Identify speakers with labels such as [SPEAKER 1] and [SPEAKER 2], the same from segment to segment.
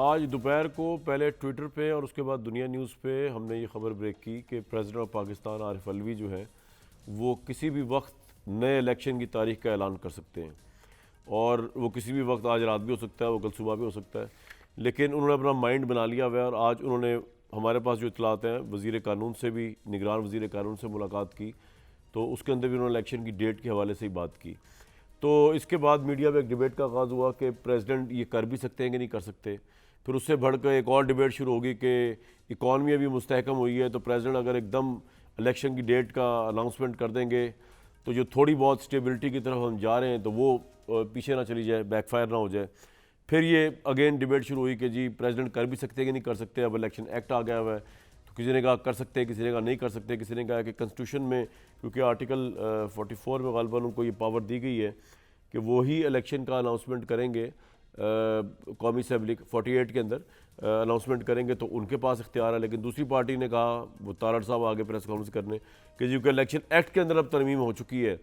[SPEAKER 1] आज दोपहर को पहले ट्विटर पे और उसके बाद दुनिया न्यूज़ पे हमने ये खबर ब्रेक की कि प्रेसिडेंट ऑफ पाकिस्तान आरिफ अलवी जो है वो किसी भी वक्त नए इलेक्शन की तारीख का ऐलान कर सकते हैं और वो किसी भी वक्त, आज रात भी हो सकता है, वो कल सुबह भी हो सकता है, लेकिन उन्होंने अपना माइंड बना लिया हुआ है। और आज उन्होंने हमारे पास जो इतलात हैं वज़ीर कानून से भी, निगरान वज़ीर कानून से मुलाकात की, तो उसके अंदर भी उन्होंने इलेक्शन की डेट के हवाले से ही बात की। तो इसके बाद मीडिया में एक डिबेट का आगाज़ हुआ कि प्रेसिडेंट ये कर भी सकते हैं कि नहीं कर सकते। फिर उससे बढ़कर एक और डिबेट शुरू होगी कि इकॉनमी अभी मुस्तहकम हुई है, तो प्रेसिडेंट अगर एकदम इलेक्शन की डेट का अनाउंसमेंट कर देंगे तो जो थोड़ी बहुत स्टेबिलिटी की तरफ हम जा रहे हैं तो वो पीछे ना चली जाए, बैकफायर ना हो जाए। फिर ये अगेन डिबेट शुरू हुई कि जी प्रेसिडेंट कर भी सकते हैं कि नहीं कर सकते, अब इलेक्शन एक्ट आ गया हुआ है, तो किसी ने कहा कर सकते हैं, किसी ने कहा नहीं कर सकते, किसी ने कहा कि कॉन्स्टिट्यूशन में, क्योंकि आर्टिकल 44 में ग़ालिबन उनको ये पावर दी गई है कि वो ही इलेक्शन का अनाउंसमेंट करेंगे, कौमी असम्बली 48 के अंदर अनाउंसमेंट करेंगे तो उनके पास इख्तियार है। लेकिन दूसरी पार्टी ने कहा, वो तारड़ साहब आगे प्रेस कॉन्फ्रेंस करने, कि जी इलेक्शन एक्ट के अंदर अब तरमीम हो चुकी है,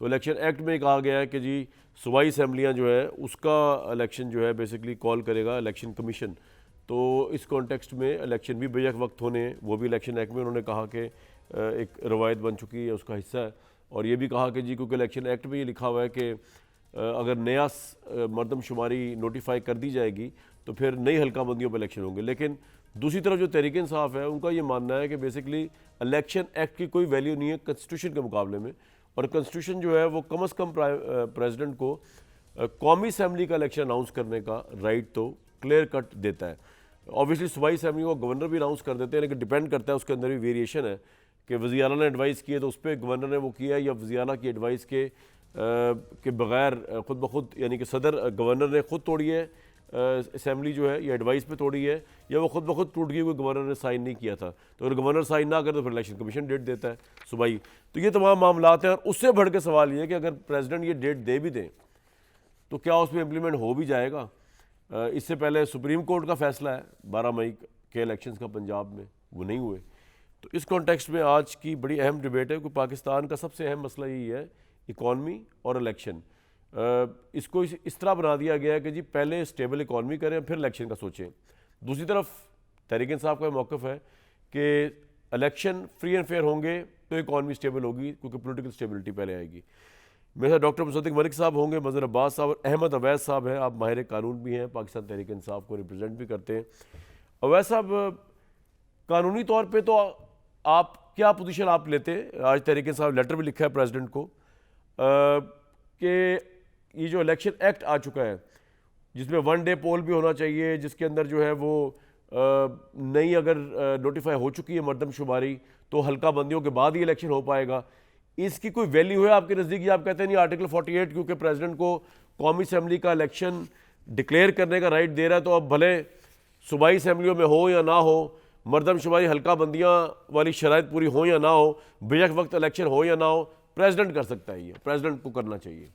[SPEAKER 1] तो इलेक्शन एक्ट में कहा गया है कि जी सूबाई असम्बलियाँ जो है उसका इलेक्शन जो है बेसिकली कॉल करेगा इलेक्शन कमीशन। तो इस कॉन्टेक्स्ट में इलेक्शन भी बेशक वक्त होने, वो भी इलेक्शन एक्ट में उन्होंने कहा कि एक रवायत बन चुकी है, उसका हिस्सा है। और ये भी कहा कि जी क्योंकि इलेक्शन एक्ट में ये लिखा हुआ है कि अगर नया मरदमशुमारी नोटिफाई कर दी जाएगी तो फिर नई हल्का बंदियों पर इलेक्शन होंगे। लेकिन दूसरी तरफ जो तहरीक इंसाफ है उनका ये मानना है कि बेसिकली इलेक्शन एक्ट की कोई वैल्यू नहीं है कॉन्स्टिट्यूशन के मुकाबले में, और कॉन्स्टिट्यूशन जो है वो कम अज़ कम प्रेसिडेंट को कौमी असम्बली का इलेक्शन अनाउंस करने का राइट तो क्लियर कट देता है। ऑब्वियसली सूबाई असम्बली को गवर्नर भी अनाउंस कर देते हैं, लेकिन डिपेंड करता है, उसके अंदर भी वेरिएशन है कि वज़ीर आला ने एडवाइस की है तो उस पर गवर्नर ने वो किया, या वज़ीर आला की एडवाइस के बगैर खुद ब खुद, यानी कि सदर गवर्नर ने खुद तोड़ी है असम्बली जो है, या एडवाइस पे तोड़ी है, या वो खुद ब खुद टूट गई, कोई गवर्नर ने साइन नहीं किया था। तो अगर गवर्नर साइन ना करे तो फिर इलेक्शन कमीशन डेट देता है सूबाई। तो ये तमाम मामलात हैं। और उससे बढ़ के सवाल ये है कि अगर प्रेसिडेंट ये डेट दे भी दें तो क्या उसमें इम्प्लीमेंट हो भी जाएगा। इससे पहले सुप्रीम कोर्ट का फैसला है 12 मई के इलेक्शंस का पंजाब में, वो नहीं हुए। तो इस कॉन्टेक्स्ट में आज की बड़ी अहम डिबेट है कि पाकिस्तान का सबसे अहम मसला यही है इकॉनमी और इलेक्शन। इसको इस तरह बना दिया गया है कि जी पहले स्टेबल इकॉनमी करें फिर इलेक्शन का सोचें। दूसरी तरफ तहरीक इंसाफ का मौक़िफ़ है कि इलेक्शन फ्री एंड फेयर होंगे तो इकॉनमी स्टेबल होगी, क्योंकि पॉलिटिकल स्टेबिलिटी पहले आएगी। मेरे साथ डॉक्टर मुसद्दिक मलिक साहब होंगे, मज़हर अब्बास साहब और अहमद अवैस साहब हैं। आप माहिर कानून भी हैं, पाकिस्तान तहरीक इंसाफ को रिप्रेजेंट भी करते हैं। अवैस साहब, कानूनी तौर पे तो आप क्या पोजीशन आप लेते हैं? आज तहरीक इंसाफ लेटर भी लिखा है प्रेसिडेंट को कि ये जो इलेक्शन एक्ट आ चुका है जिसमें 1 डे पोल भी होना चाहिए, जिसके अंदर जो है वो नई अगर नोटिफाई हो चुकी है मरदमशुमारी तो हल्का बंदियों के बाद ही इलेक्शन हो पाएगा, इसकी कोई वैल्यू है आपके नज़दीक? या आप कहते हैं नहीं, आर्टिकल 48 क्योंकि प्रेसिडेंट को कौमी असम्बली का इलेक्शन डिक्लेयर करने का राइट दे रहा है, तो अब भले सूबाई असम्बलियों में हो या ना हो, मरदमशुमारी हल्का बंदियाँ वाली शराइत पूरी हो या ना हो, बेशक वक्त इलेक्शन हो या ना हो, प्रेसिडेंट कर सकता है, ये प्रेसिडेंट को करना चाहिए।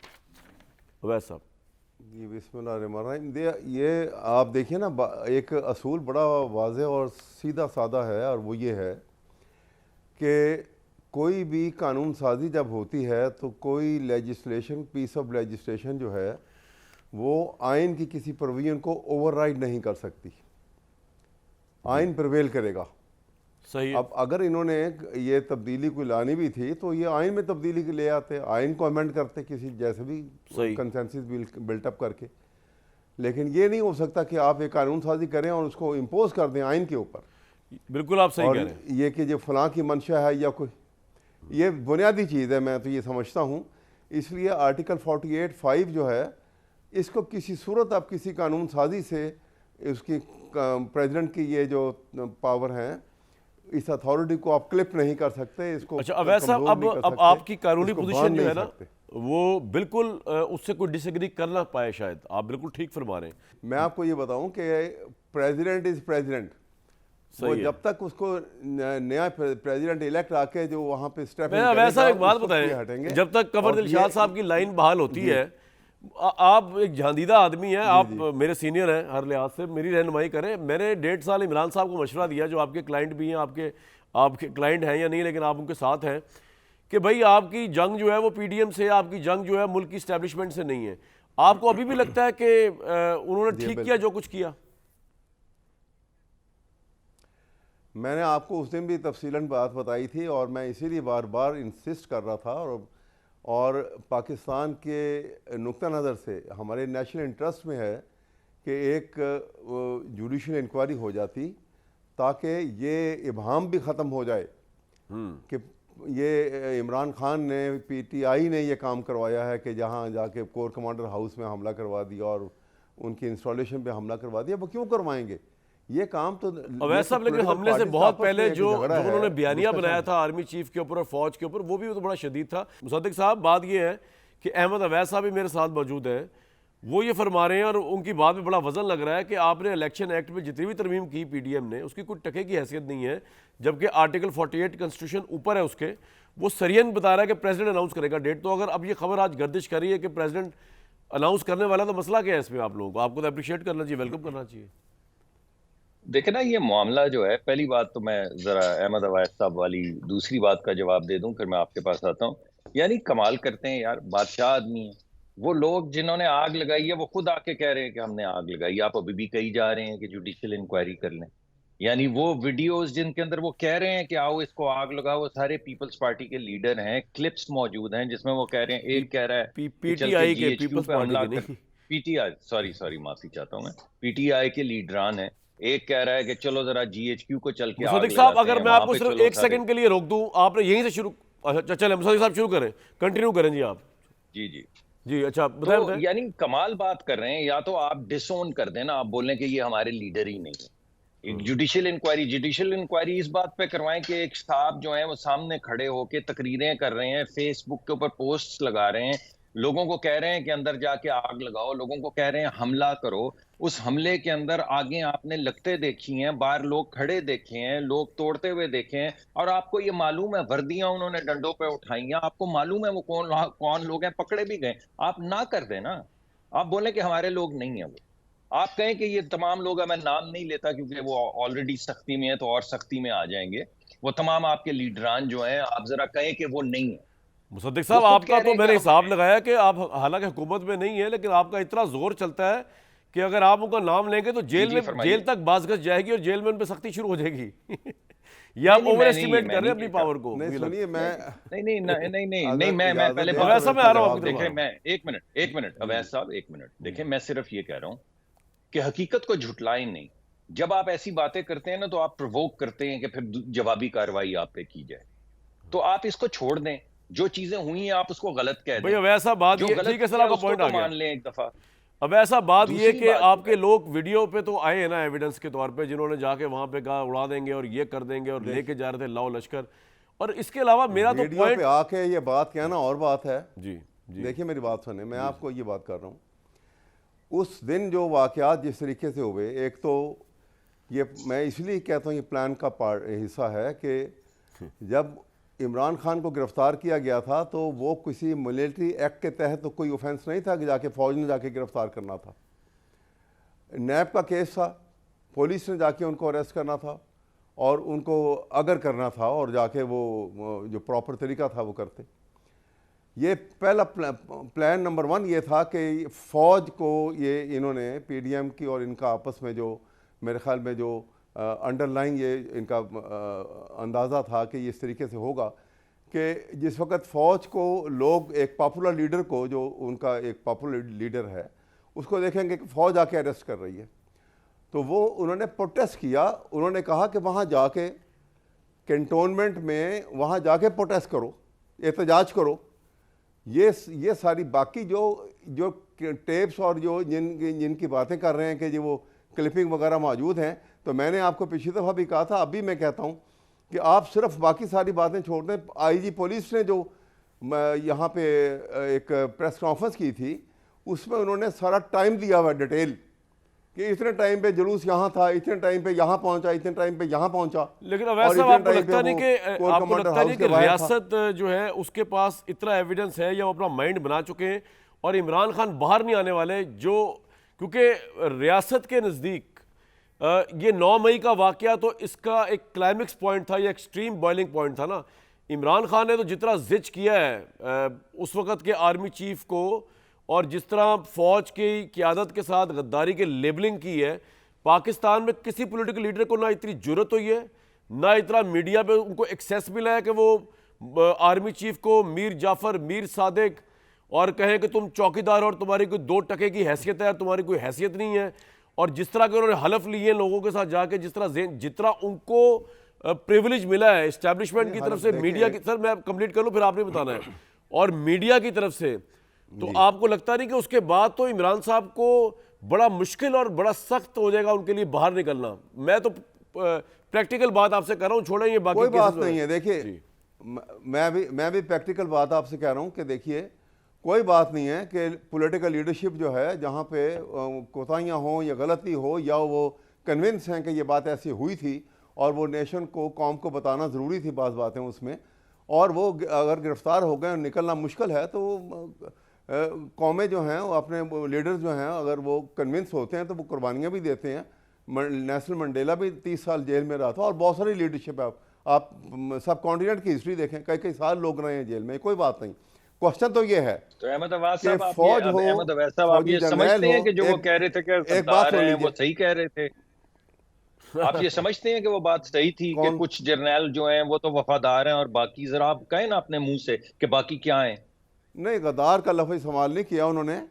[SPEAKER 1] वैसा साहब
[SPEAKER 2] जी, बिस्मिल्लाहिर्रहमानिर्रहीम। ये आप देखिए ना, एक असूल बड़ा वाज़ेह और सीधा सादा है, और वो ये है कि कोई भी कानून साजी जब होती है तो कोई लेजिस्लेशन, पीस ऑफ लेजिस्लेशन जो है वो आइन की किसी प्रोविजन को ओवरराइड नहीं कर सकती, आइन प्रिवेल करेगा।
[SPEAKER 1] सही है।
[SPEAKER 2] अब अगर इन्होंने ये तब्दीली कोई लानी भी थी तो ये आइन में तब्दीली के ले आते, आइन को अमेंड करते किसी जैसे भी कंसेंसस बिल्टअप करके। लेकिन ये नहीं हो सकता कि आप एक कानून साजी करें और उसको इम्पोज कर दें आइन के ऊपर।
[SPEAKER 1] बिल्कुल आप सही कह रहे हैं।
[SPEAKER 2] ये कि जो फलां की मंशा है या कोई, ये बुनियादी चीज़ है, मैं तो ये समझता हूँ। इसलिए आर्टिकल 48(5) जो है, इसको किसी सूरत आप किसी कानून साजी से उसकी प्रेसिडेंट की ये जो पावर हैं, इस अथॉरिटी को आप क्लिप नहीं कर सकते, इसको।
[SPEAKER 1] अच्छा अवैस साहब, अब आपकी कानूनी पोजीशन जो है ना वो बिल्कुल उससे कोई डिसएग्री कर ना पाए, शायद आप बिल्कुल ठीक फरमा रहे हैं।
[SPEAKER 2] मैं आपको ये बताऊं कि प्रेसिडेंट इज प्रेसिडेंट, वो जब तक उसको नया प्रेसिडेंट इलेक्ट आके जो वहां पे स्टेप इन करेगा,
[SPEAKER 1] वैसा एक बात बताएं, जब तक कमर दिलशाद साहब की लाइन बहाल होती है, आप एक झांदीदा आदमी हैं, आप मेरे सीनियर हैं हर लिहाज से, मेरी रहनुमाई करें। मैंने 1.5 साल इमरान साहब को मशवरा दिया, जो आपके क्लाइंट भी हैं, आपके क्लाइंट हैं या नहीं, लेकिन आप उनके साथ हैं, कि भाई आपकी जंग जो है वो पीडीएम से, आपकी जंग जो है मुल्क की स्टैब्लिशमेंट से नहीं है। आपको अभी भी लगता है कि उन्होंने ठीक किया जो कुछ किया?
[SPEAKER 2] मैंने आपको उस दिन भी तफसीलन बात बताई थी और मैं इसीलिए बार बार इंसिस्ट कर रहा था और पाकिस्तान के नुक्ता नज़र से हमारे नेशनल इंटरेस्ट में है कि एक जुडिशल इंक्वायरी हो जाती ताकि ये इबहम भी ख़त्म हो जाए कि ये इमरान खान ने पीटीआई ने ये काम करवाया है कि जहाँ जाके कोर कमांडर हाउस में हमला करवा दिया और उनकी इंस्टॉलेशन पे हमला करवा दिया। वो क्यों करवाएंगे ये काम? तो
[SPEAKER 1] अवैध साहब, लेकिन हमले से बहुत पहले जो उन्होंने बयानिया बनाया था आर्मी चीफ के ऊपर और फौज के ऊपर, वो भी तो बड़ा शदीद था। मुसद्दिक साहब, बात ये है कि अहमद अवैध साहब भी मेरे साथ मौजूद हैं, वो ये फरमा रहे हैं और उनकी बात में बड़ा वजन लग रहा है कि आपने इलेक्शन एक्ट में जितनी भी तरमीम की पीडीएम ने, उसकी कोई टके की हैसियत नहीं है, जबकि आर्टिकल 48 कॉन्स्टिट्यूशन ऊपर है उसके। वो सरियन बता रहा है कि प्रेसिडेंट अनाउंस करेगा डेट। तो अगर अब ये खबर आज गर्दिश कर रही है कि प्रेसिडेंट अनाउंस करने वाला, तो मसला क्या है इसमें? आप लोगों को, आपको तो अप्रिशिएट करना चाहिए, वेलकम करना चाहिए।
[SPEAKER 3] देखे ना, ये मामला जो है, पहली बात तो मैं जरा अहमद अवैध साहब वाली दूसरी बात का जवाब दे दूं, फिर मैं आपके पास आता हूं। यानी कमाल करते हैं यार, बादशाह आदमी है वो। लोग जिन्होंने आग लगाई है वो खुद आके कह रहे हैं कि हमने आग लगाई। आप अभी भी कही जा रहे हैं कि जुडिशियल इंक्वायरी कर लें। यानी वो वीडियोस जिनके अंदर वो कह रहे हैं कि आओ इसको आग लगाओ, वो सारे पीपल्स पार्टी के लीडर हैं। क्लिप्स मौजूद हैं जिसमें वो कह रहे हैं, एक कह रहा है कि चल के
[SPEAKER 1] पीटीआई के,
[SPEAKER 3] जीएचक्यू
[SPEAKER 1] पीपल्स
[SPEAKER 3] पे
[SPEAKER 1] पार्टी
[SPEAKER 3] हमला
[SPEAKER 1] के
[SPEAKER 3] कर।
[SPEAKER 1] नहीं।
[SPEAKER 3] पीटीआई, सॉरी सॉरी, माफी चाहता हूं मैं। पीटीआई के लीडरान हैं। एक कह रहा है कि चलो जरा जीएचक्यू को चल के आग
[SPEAKER 1] मुसद्दिक साहब,
[SPEAKER 3] लगाते
[SPEAKER 1] अगर
[SPEAKER 3] हैं,
[SPEAKER 1] मैं
[SPEAKER 3] वहां
[SPEAKER 1] आपको
[SPEAKER 3] पे
[SPEAKER 1] सिर्फ
[SPEAKER 3] चलो
[SPEAKER 1] एक
[SPEAKER 3] सारे।
[SPEAKER 1] सेकंड के लिए रोक दूं, आपने यहीं से शुरू। अच्छा चले, मुसद्दिक साहब शुरू करें, कंटिन्यू करें जी आप।
[SPEAKER 3] जी जी।
[SPEAKER 1] जी अच्छा, बताएं
[SPEAKER 3] तो
[SPEAKER 1] बताएं।
[SPEAKER 3] यानी कमाल बात कर रहे हैं। या तो आप डिसोन कर देना, आप बोलें कि ये हमारे लीडर ही नहीं है। एक जुडिशियल इंक्वायरी इस बात पे करवाएं कि एक साहब जो है वो सामने खड़े होके तकरीरें कर रहे हैं, फेसबुक के ऊपर पोस्ट्स लगा रहे हैं, लोगों को कह रहे हैं कि अंदर जाके आग लगाओ, लोगों को कह रहे हैं हमला करो। उस हमले के अंदर आगे आपने लगते देखी हैं, बाहर लोग खड़े देखे हैं, लोग तोड़ते हुए देखे हैं, और आपको ये मालूम है वर्दियां उन्होंने डंडों पे उठाई हैं, आपको मालूम है वो कौन लोग हैं, पकड़े भी गए। आप ना कर देना, आप बोले कि हमारे लोग नहीं है वो। आप कहें कि ये तमाम लोग हैं, मैं नाम नहीं लेता क्योंकि वो ऑलरेडी सख्ती में है तो और सख्ती में आ जाएंगे। वो तमाम आपके लीडरान जो हैं, आप जरा कहें कि वो नहीं है।
[SPEAKER 1] मुसद्दिक
[SPEAKER 3] वो
[SPEAKER 1] साहब,
[SPEAKER 3] खुद
[SPEAKER 1] आपका
[SPEAKER 3] कह रहे
[SPEAKER 1] तो
[SPEAKER 3] हैं कि
[SPEAKER 1] मैंने हिसाब
[SPEAKER 3] हमने।
[SPEAKER 1] लगाया कि आप हालांकि हुकूमत में नहीं है, लेकिन आपका इतना जोर चलता है कि अगर आप उनका नाम लेंगे तो
[SPEAKER 3] जी
[SPEAKER 1] जेल
[SPEAKER 3] जी,
[SPEAKER 1] में, जेल
[SPEAKER 3] फरमाइए।
[SPEAKER 1] तक बाज गज जाएगी और जेल में उन पर सख्ती शुरू हो जाएगी। ये
[SPEAKER 3] नहीं
[SPEAKER 1] आप
[SPEAKER 3] नहीं,
[SPEAKER 1] ओवर
[SPEAKER 3] मैं नहीं,
[SPEAKER 1] एस्टिमेट
[SPEAKER 3] मैं
[SPEAKER 1] कर रहे
[SPEAKER 3] नहीं
[SPEAKER 1] हैं अपनी
[SPEAKER 3] कहता।
[SPEAKER 1] पावर को,
[SPEAKER 2] नहीं
[SPEAKER 1] मुझे लगता
[SPEAKER 2] सुनिए, मैं
[SPEAKER 3] नहीं नहीं नहीं नहीं नहीं नहीं,
[SPEAKER 2] अगर
[SPEAKER 3] मैं
[SPEAKER 2] इजाजत
[SPEAKER 3] पहले
[SPEAKER 2] दें
[SPEAKER 1] है।
[SPEAKER 2] तो
[SPEAKER 3] बात।
[SPEAKER 1] वैसा
[SPEAKER 2] मैं
[SPEAKER 1] मैं आ
[SPEAKER 2] इसका
[SPEAKER 1] रहा हूँ
[SPEAKER 2] जवाब
[SPEAKER 1] आपकी तरफ आ
[SPEAKER 3] देखें,
[SPEAKER 1] रहा हूँ।
[SPEAKER 3] मैं एक मिनट अवैध साहब, एक मिनट देखें, मैं सिर्फ ये कह रहा हूं कि हकीकत को झुटलाएं नहीं। जब आप ऐसी बातें करते हैं ना, तो आप प्रोवोक करते हैं कि फिर जवाबी कार्रवाई आप पे की जाए। तो आप इसको छोड़ दें, जो चीजें हुई हैं आप उसको गलत कह
[SPEAKER 1] भाई
[SPEAKER 3] दें।
[SPEAKER 1] अब ऐसा बात
[SPEAKER 3] जो
[SPEAKER 1] ये,
[SPEAKER 3] गलत
[SPEAKER 1] ठीक है सर,
[SPEAKER 3] किया
[SPEAKER 1] आपका
[SPEAKER 3] उसको
[SPEAKER 1] पॉइंट आ
[SPEAKER 3] तो
[SPEAKER 1] गया।
[SPEAKER 3] मान लें एक दफा।
[SPEAKER 1] अब ऐसा बात ये
[SPEAKER 3] दूसरी
[SPEAKER 1] कि
[SPEAKER 3] बात जो
[SPEAKER 1] आपके
[SPEAKER 3] है,
[SPEAKER 1] लोग वीडियो पे तो आए हैं ना एविडेंस के तौर पे, जिन्होंने जाके वहां पे कहा उड़ा देंगे और ये कर देंगे और लेके जा रहे थे लाओ लश्कर। और इसके अलावा मेरा तो
[SPEAKER 2] वीडियो पे
[SPEAKER 1] पॉइंट।
[SPEAKER 2] आके ये बात कहना और बात है।
[SPEAKER 1] जी जी
[SPEAKER 2] देखिए मेरी बात सुने, मैं आपको ये बात कर रहा हूँ। उस दिन जो वाक़यात जिस तरीके से हुए, एक तो ये मैं इसलिए कहता हूँ ये प्लान का हिस्सा है कि जब इमरान खान को गिरफ़्तार किया गया था तो वो किसी मिलिट्री एक्ट के तहत तो कोई ऑफेंस नहीं था कि जाके फ़ौज ने जाके गिरफ़्तार करना था। नैब का केस था, पुलिस ने जाके उनको अरेस्ट करना था और उनको अगर करना था और जाके वो जो प्रॉपर तरीका था वो करते। ये पहला प्लान नंबर 1 ये था कि फ़ौज को ये इन्होंने पीडीएम की और इनका आपस में जो मेरे ख्याल में जो अंडरलाइन ये इनका अंदाज़ा था कि इस तरीके से होगा कि जिस वक्त फ़ौज को लोग एक पॉपुलर लीडर को, जो उनका एक पॉपुलर लीडर है, उसको देखेंगे कि फ़ौज आके अरेस्ट कर रही है, तो वो उन्होंने प्रोटेस्ट किया। उन्होंने कहा कि वहाँ जाके कैंटोनमेंट में वहाँ जाके प्रोटेस्ट करो, एहतजाज करो। ये सारी बाकी जो टेप्स और जो जिनकी बातें कर रहे हैं कि जो वो क्लिपिंग वगैरह मौजूद हैं, तो मैंने आपको पिछली दफ़ा भी कहा था, अभी मैं कहता हूँ कि आप सिर्फ बाकी सारी बातें छोड़ दें। आईजी पुलिस ने जो यहाँ पे एक प्रेस कॉन्फ्रेंस की थी, उसमें उन्होंने सारा टाइम दिया हुआ डिटेल कि इतने टाइम पे जुलूस यहाँ था, इतने टाइम पे यहाँ पहुँचा, इतने टाइम पे यहाँ पहुँचा।
[SPEAKER 1] लेकिन वैसा आपको लगता नहीं कि रियासत जो है उसके पास इतना एविडेंस है या वो अपना माइंड बना चुके हैं और इमरान खान बाहर नहीं आने वाले? जो क्योंकि रियासत के नज़दीक ये 9 मई का वाकया तो इसका एक क्लाइमेक्स पॉइंट था, या एक्सट्रीम बॉइलिंग पॉइंट था ना। इमरान खान ने तो जितना जिच किया है उस वक़्त के आर्मी चीफ को, और जिस तरह फ़ौज की क़यादत के साथ गद्दारी के लेबलिंग की है, पाकिस्तान में किसी पॉलिटिकल लीडर को ना इतनी जुर्रत हुई है, ना इतना मीडिया पे उनको एक्सेस मिला है कि वो आर्मी चीफ को मीर जाफर, मीर सादिक और कहें कि तुम चौकीदार और तुम्हारी कोई 2 टके की हैसियत है, तुम्हारी कोई हैसियत नहीं है। और जिस तरह के उन्होंने हलफ लिए लोगों के साथ जाके, जितना उनको प्रिविलेज मिला है एस्टैब्लिशमेंट की तरफ से, मीडिया की, सर मैं कंप्लीट कर लूँ फिर आपने बताना है, और मीडिया की तरफ से, तो आपको लगता नहीं कि उसके बाद तो इमरान साहब को बड़ा मुश्किल और बड़ा सख्त हो जाएगा उनके लिए बाहर निकलना? मैं तो प्रैक्टिकल बात आपसे कर रहा हूँ, छोड़ें ये बाकी
[SPEAKER 2] कोई बात नहीं है। देखिए मैं भी प्रैक्टिकल बात आपसे कह रहा हूँ कि देखिए कोई बात नहीं है कि पॉलिटिकल लीडरशिप जो है जहाँ पे कोताहियाँ हों या गलती हो या वो कन्विंस हैं कि ये बात ऐसी हुई थी और वो नेशन को, कौम को बताना ज़रूरी थी बात बातें उसमें, और वो अगर गिरफ्तार हो गए और निकलना मुश्किल है तो कौमें जो हैं वो अपने लीडर्स जो हैं अगर वो कन्विंस होते हैं तो वो कुर्बानियाँ भी देते हैं। नेल्सन मंडेला भी 30 साल जेल में रहा था और बहुत सारी लीडरशिप है। आप सब कॉन्टिनेंट की हिस्ट्री देखें, कई कई साल लोग रहे हैं जेल में, कोई बात नहीं। क्वेश्चन तो ये है
[SPEAKER 3] तो अहमद अब्बास साहब, आप
[SPEAKER 2] फौज हो,
[SPEAKER 3] अहमद अब्बास साहब, आप ये समझते हैं कि जो वो कह रहे थे कि
[SPEAKER 2] एक बात
[SPEAKER 3] गद्दार हैं,
[SPEAKER 2] सुन
[SPEAKER 3] वो सही कह रहे थे? आप ये समझते हैं कि वो बात सही थी कि कुछ जर्नैल जो हैं वो तो वफादार हैं और बाकी, जरा आप कहें ना अपने मुंह से कि बाकी क्या हैं?
[SPEAKER 2] नहीं, गद्दार का लफ्ज़ इस्तेमाल नहीं किया उन्होंने।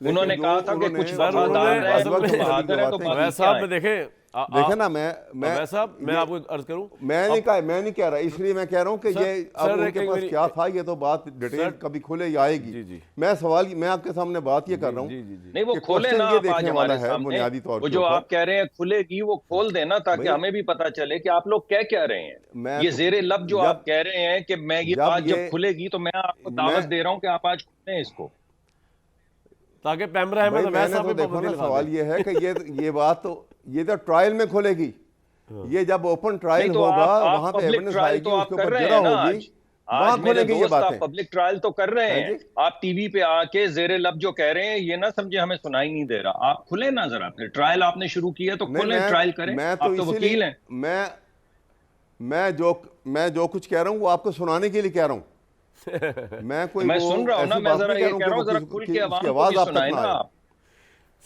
[SPEAKER 3] उन्होंने कहा था कि कुछ वफादार हैं, कुछ बहादुर हैं, तो बाकी क्या हैं?
[SPEAKER 2] देखें ना, मैं
[SPEAKER 1] साहब मैं आपको अर्ज करूं,
[SPEAKER 2] मैं नहीं कह रहा, इसलिए मैं कह रहा हूं कि ये अब उनके पास क्या था, ये तो बात डिटेल कभी खुले ही आएगी। मैं आपके सामने बात ये कर रहा हूं,
[SPEAKER 3] नहीं वो खोले ना,
[SPEAKER 2] ये
[SPEAKER 3] आप
[SPEAKER 2] देखने
[SPEAKER 3] आज
[SPEAKER 2] वाला
[SPEAKER 3] हमारे
[SPEAKER 2] है बुनियादी
[SPEAKER 3] सामने,
[SPEAKER 2] तौर
[SPEAKER 3] वो
[SPEAKER 2] पे
[SPEAKER 3] जो आप कह रहे हैं खुलेगी, वो खोल देना ताकि हमें भी पता चले कि आप लोग क्या रहे हैं। ये जेरे लब जो आप कह रहे हैं कि मैं ये बात जब खुलेगी तो मैं आपको दावत दे रहा हूं कि आप आज खोलें इसको,
[SPEAKER 1] ताकि पैमरा अहमद
[SPEAKER 2] मैंने तो देखो ना, सवाल ये है कि ये बात तो ये तो ट्रायल में खुलेगी। ये जब ओपन ट्रायल होगा वहां पे एविडेंस आएगी, उसके ऊपर जरा होगी, वहां खुलेंगी ये बातें।
[SPEAKER 3] पब्लिक ट्रायल तो कर रहे हैं, आप टीवी पे आके जेरे लब जो कह रहे हैं ये ना समझे हमें सुनाई नहीं दे रहा। आप खुले ना जरा, फिर ट्रायल आपने शुरू किया तो खुले, ट्रायल करें। आप तो वकील हैं।
[SPEAKER 2] मैं जो कुछ कह रहा हूँ वो आपको सुनाने के लिए कह रहा हूँ। मैं
[SPEAKER 3] सुन रहा हूँ ना, मैं जरा ये कह रहा हूँ जरा खुल के आवाज आप सुनाए ना।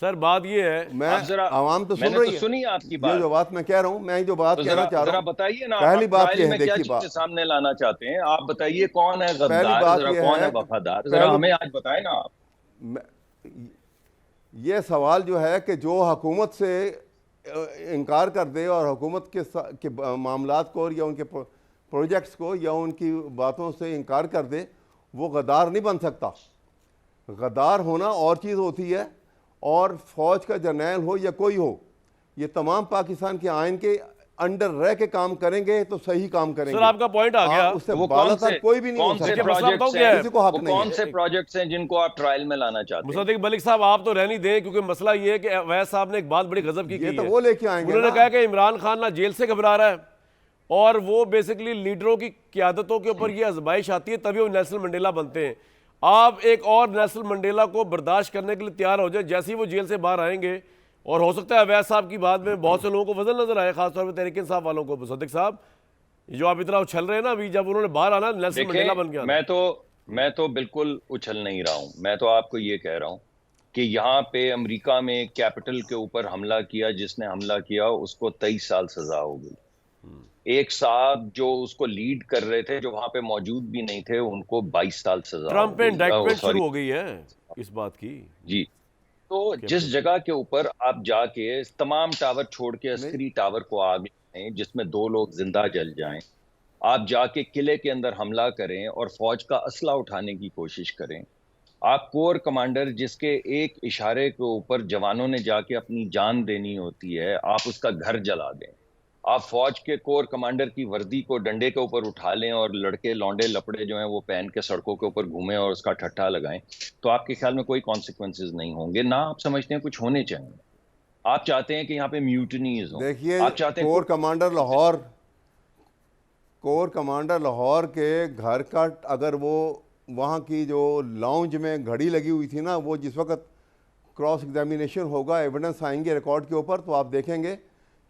[SPEAKER 1] सर बात ये है,
[SPEAKER 2] मैं आवाम तो सुन रही है,
[SPEAKER 3] सुनी आपकी बात,
[SPEAKER 2] जो बात मैं कह रहा हूँ, मैं जो बात कहना चाह रहा हूँ,
[SPEAKER 3] बताइए ना।
[SPEAKER 2] पहली बात ये है,
[SPEAKER 3] देखिए बात सामने लाना चाहते हैं आप, बताइए कौन है गद्दार, जरा कौन है वफादार, जरा हमें आज बताएं ना आप।
[SPEAKER 2] ये सवाल जो है कि जो हुकूमत से इनकार कर दे और हुकूमत के मामलात को या उनके प्रोजेक्ट्स को या उनकी बातों से इनकार कर दे, वो गद्दार नहीं बन सकता। गद्दार होना और चीज़ होती है, और फौज का जर्नैल हो या कोई हो, ये तमाम पाकिस्तान के आइन के अंडर रह के काम करेंगे तो सही काम करेंगे।
[SPEAKER 1] सर आपका पॉइंट आ गया,
[SPEAKER 2] उससे बालातर कोई भी नहीं हो सकता।
[SPEAKER 3] किसी को हक नहीं है। कौन से प्रोजेक्ट्स हैं जिनको आप ट्रायल में लाना चाहते हैं?
[SPEAKER 1] मुसद्दिक मलिक साहब आप तो रहनी दें, क्योंकि मसला ये है कि अवैस साहब ने एक बात बड़ी गजब की
[SPEAKER 2] तो वो लेके आएंगे।
[SPEAKER 1] उन्होंने कहा कि इमरान खान ना जेल से घबरा रहा है और वो बेसिकली लीडरों की क़यादतों के ऊपर ये आजमाइश आती है तभी वो नेल्सन मंडेला बनते हैं। आप एक और नेल्सन मंडेला को बर्दाश्त करने के लिए तैयार हो जाए जैसे ही वो जेल से बाहर आएंगे, और हो सकता है अवैस साहब की बात में बहुत से लोगों को वजन नजर आए, खासतौर पर तहरीक इंसाफ वालों को। मुसद्दिक साहब जो आप इतना उछल रहे हैं ना, अभी जब उन्होंने बाहर आना नेल्सन मंडेला बन गया।
[SPEAKER 3] मैं तो बिल्कुल उछल नहीं रहा हूं, मैं तो आपको ये कह रहा हूं कि यहाँ पे अमेरिका में कैपिटल के ऊपर हमला किया, जिसने हमला किया उसको 23 साल सजा हो गई। एक साहब जो उसको लीड कर रहे थे, जो वहां पे मौजूद भी नहीं थे, उनको 22 साल सजा।
[SPEAKER 1] ट्रंप पे इंडाइटमेंट शुरू हो गई है इस बात की।
[SPEAKER 3] जी, तो जिस जगह के ऊपर आप जाके तमाम टावर छोड़ के अस्करी टावर को आग लगाएं जिसमें 2 लोग जिंदा जल जाएं, आप जाके किले के अंदर हमला करें और फौज का असला उठाने की कोशिश करें, आप कोर कमांडर जिसके एक इशारे के ऊपर जवानों ने जाके अपनी जान देनी होती है, आप उसका घर जला दें। आप फौज के कोर कमांडर की वर्दी को डंडे के ऊपर उठा लें और लड़के लौंडे लपड़े जो हैं वो पहन के सड़कों के ऊपर घूमें और उसका ठट्ठा लगाएं, तो आपके ख्याल में कोई कॉन्सिक्वेंसेस नहीं होंगे ना? आप समझते हैं कुछ होने चाहिए? आप चाहते हैं कि यहाँ पे म्यूटनीज हो?
[SPEAKER 2] देखिए,
[SPEAKER 3] आप चाहते हैं
[SPEAKER 2] कोर कमांडर लाहौर के घर का, अगर वो वहाँ की जो लाउंज में घड़ी लगी हुई थी ना, वो जिस वक्त क्रॉस एग्जामिनेशन होगा, एविडेंस आएंगे रिकॉर्ड के ऊपर, तो आप देखेंगे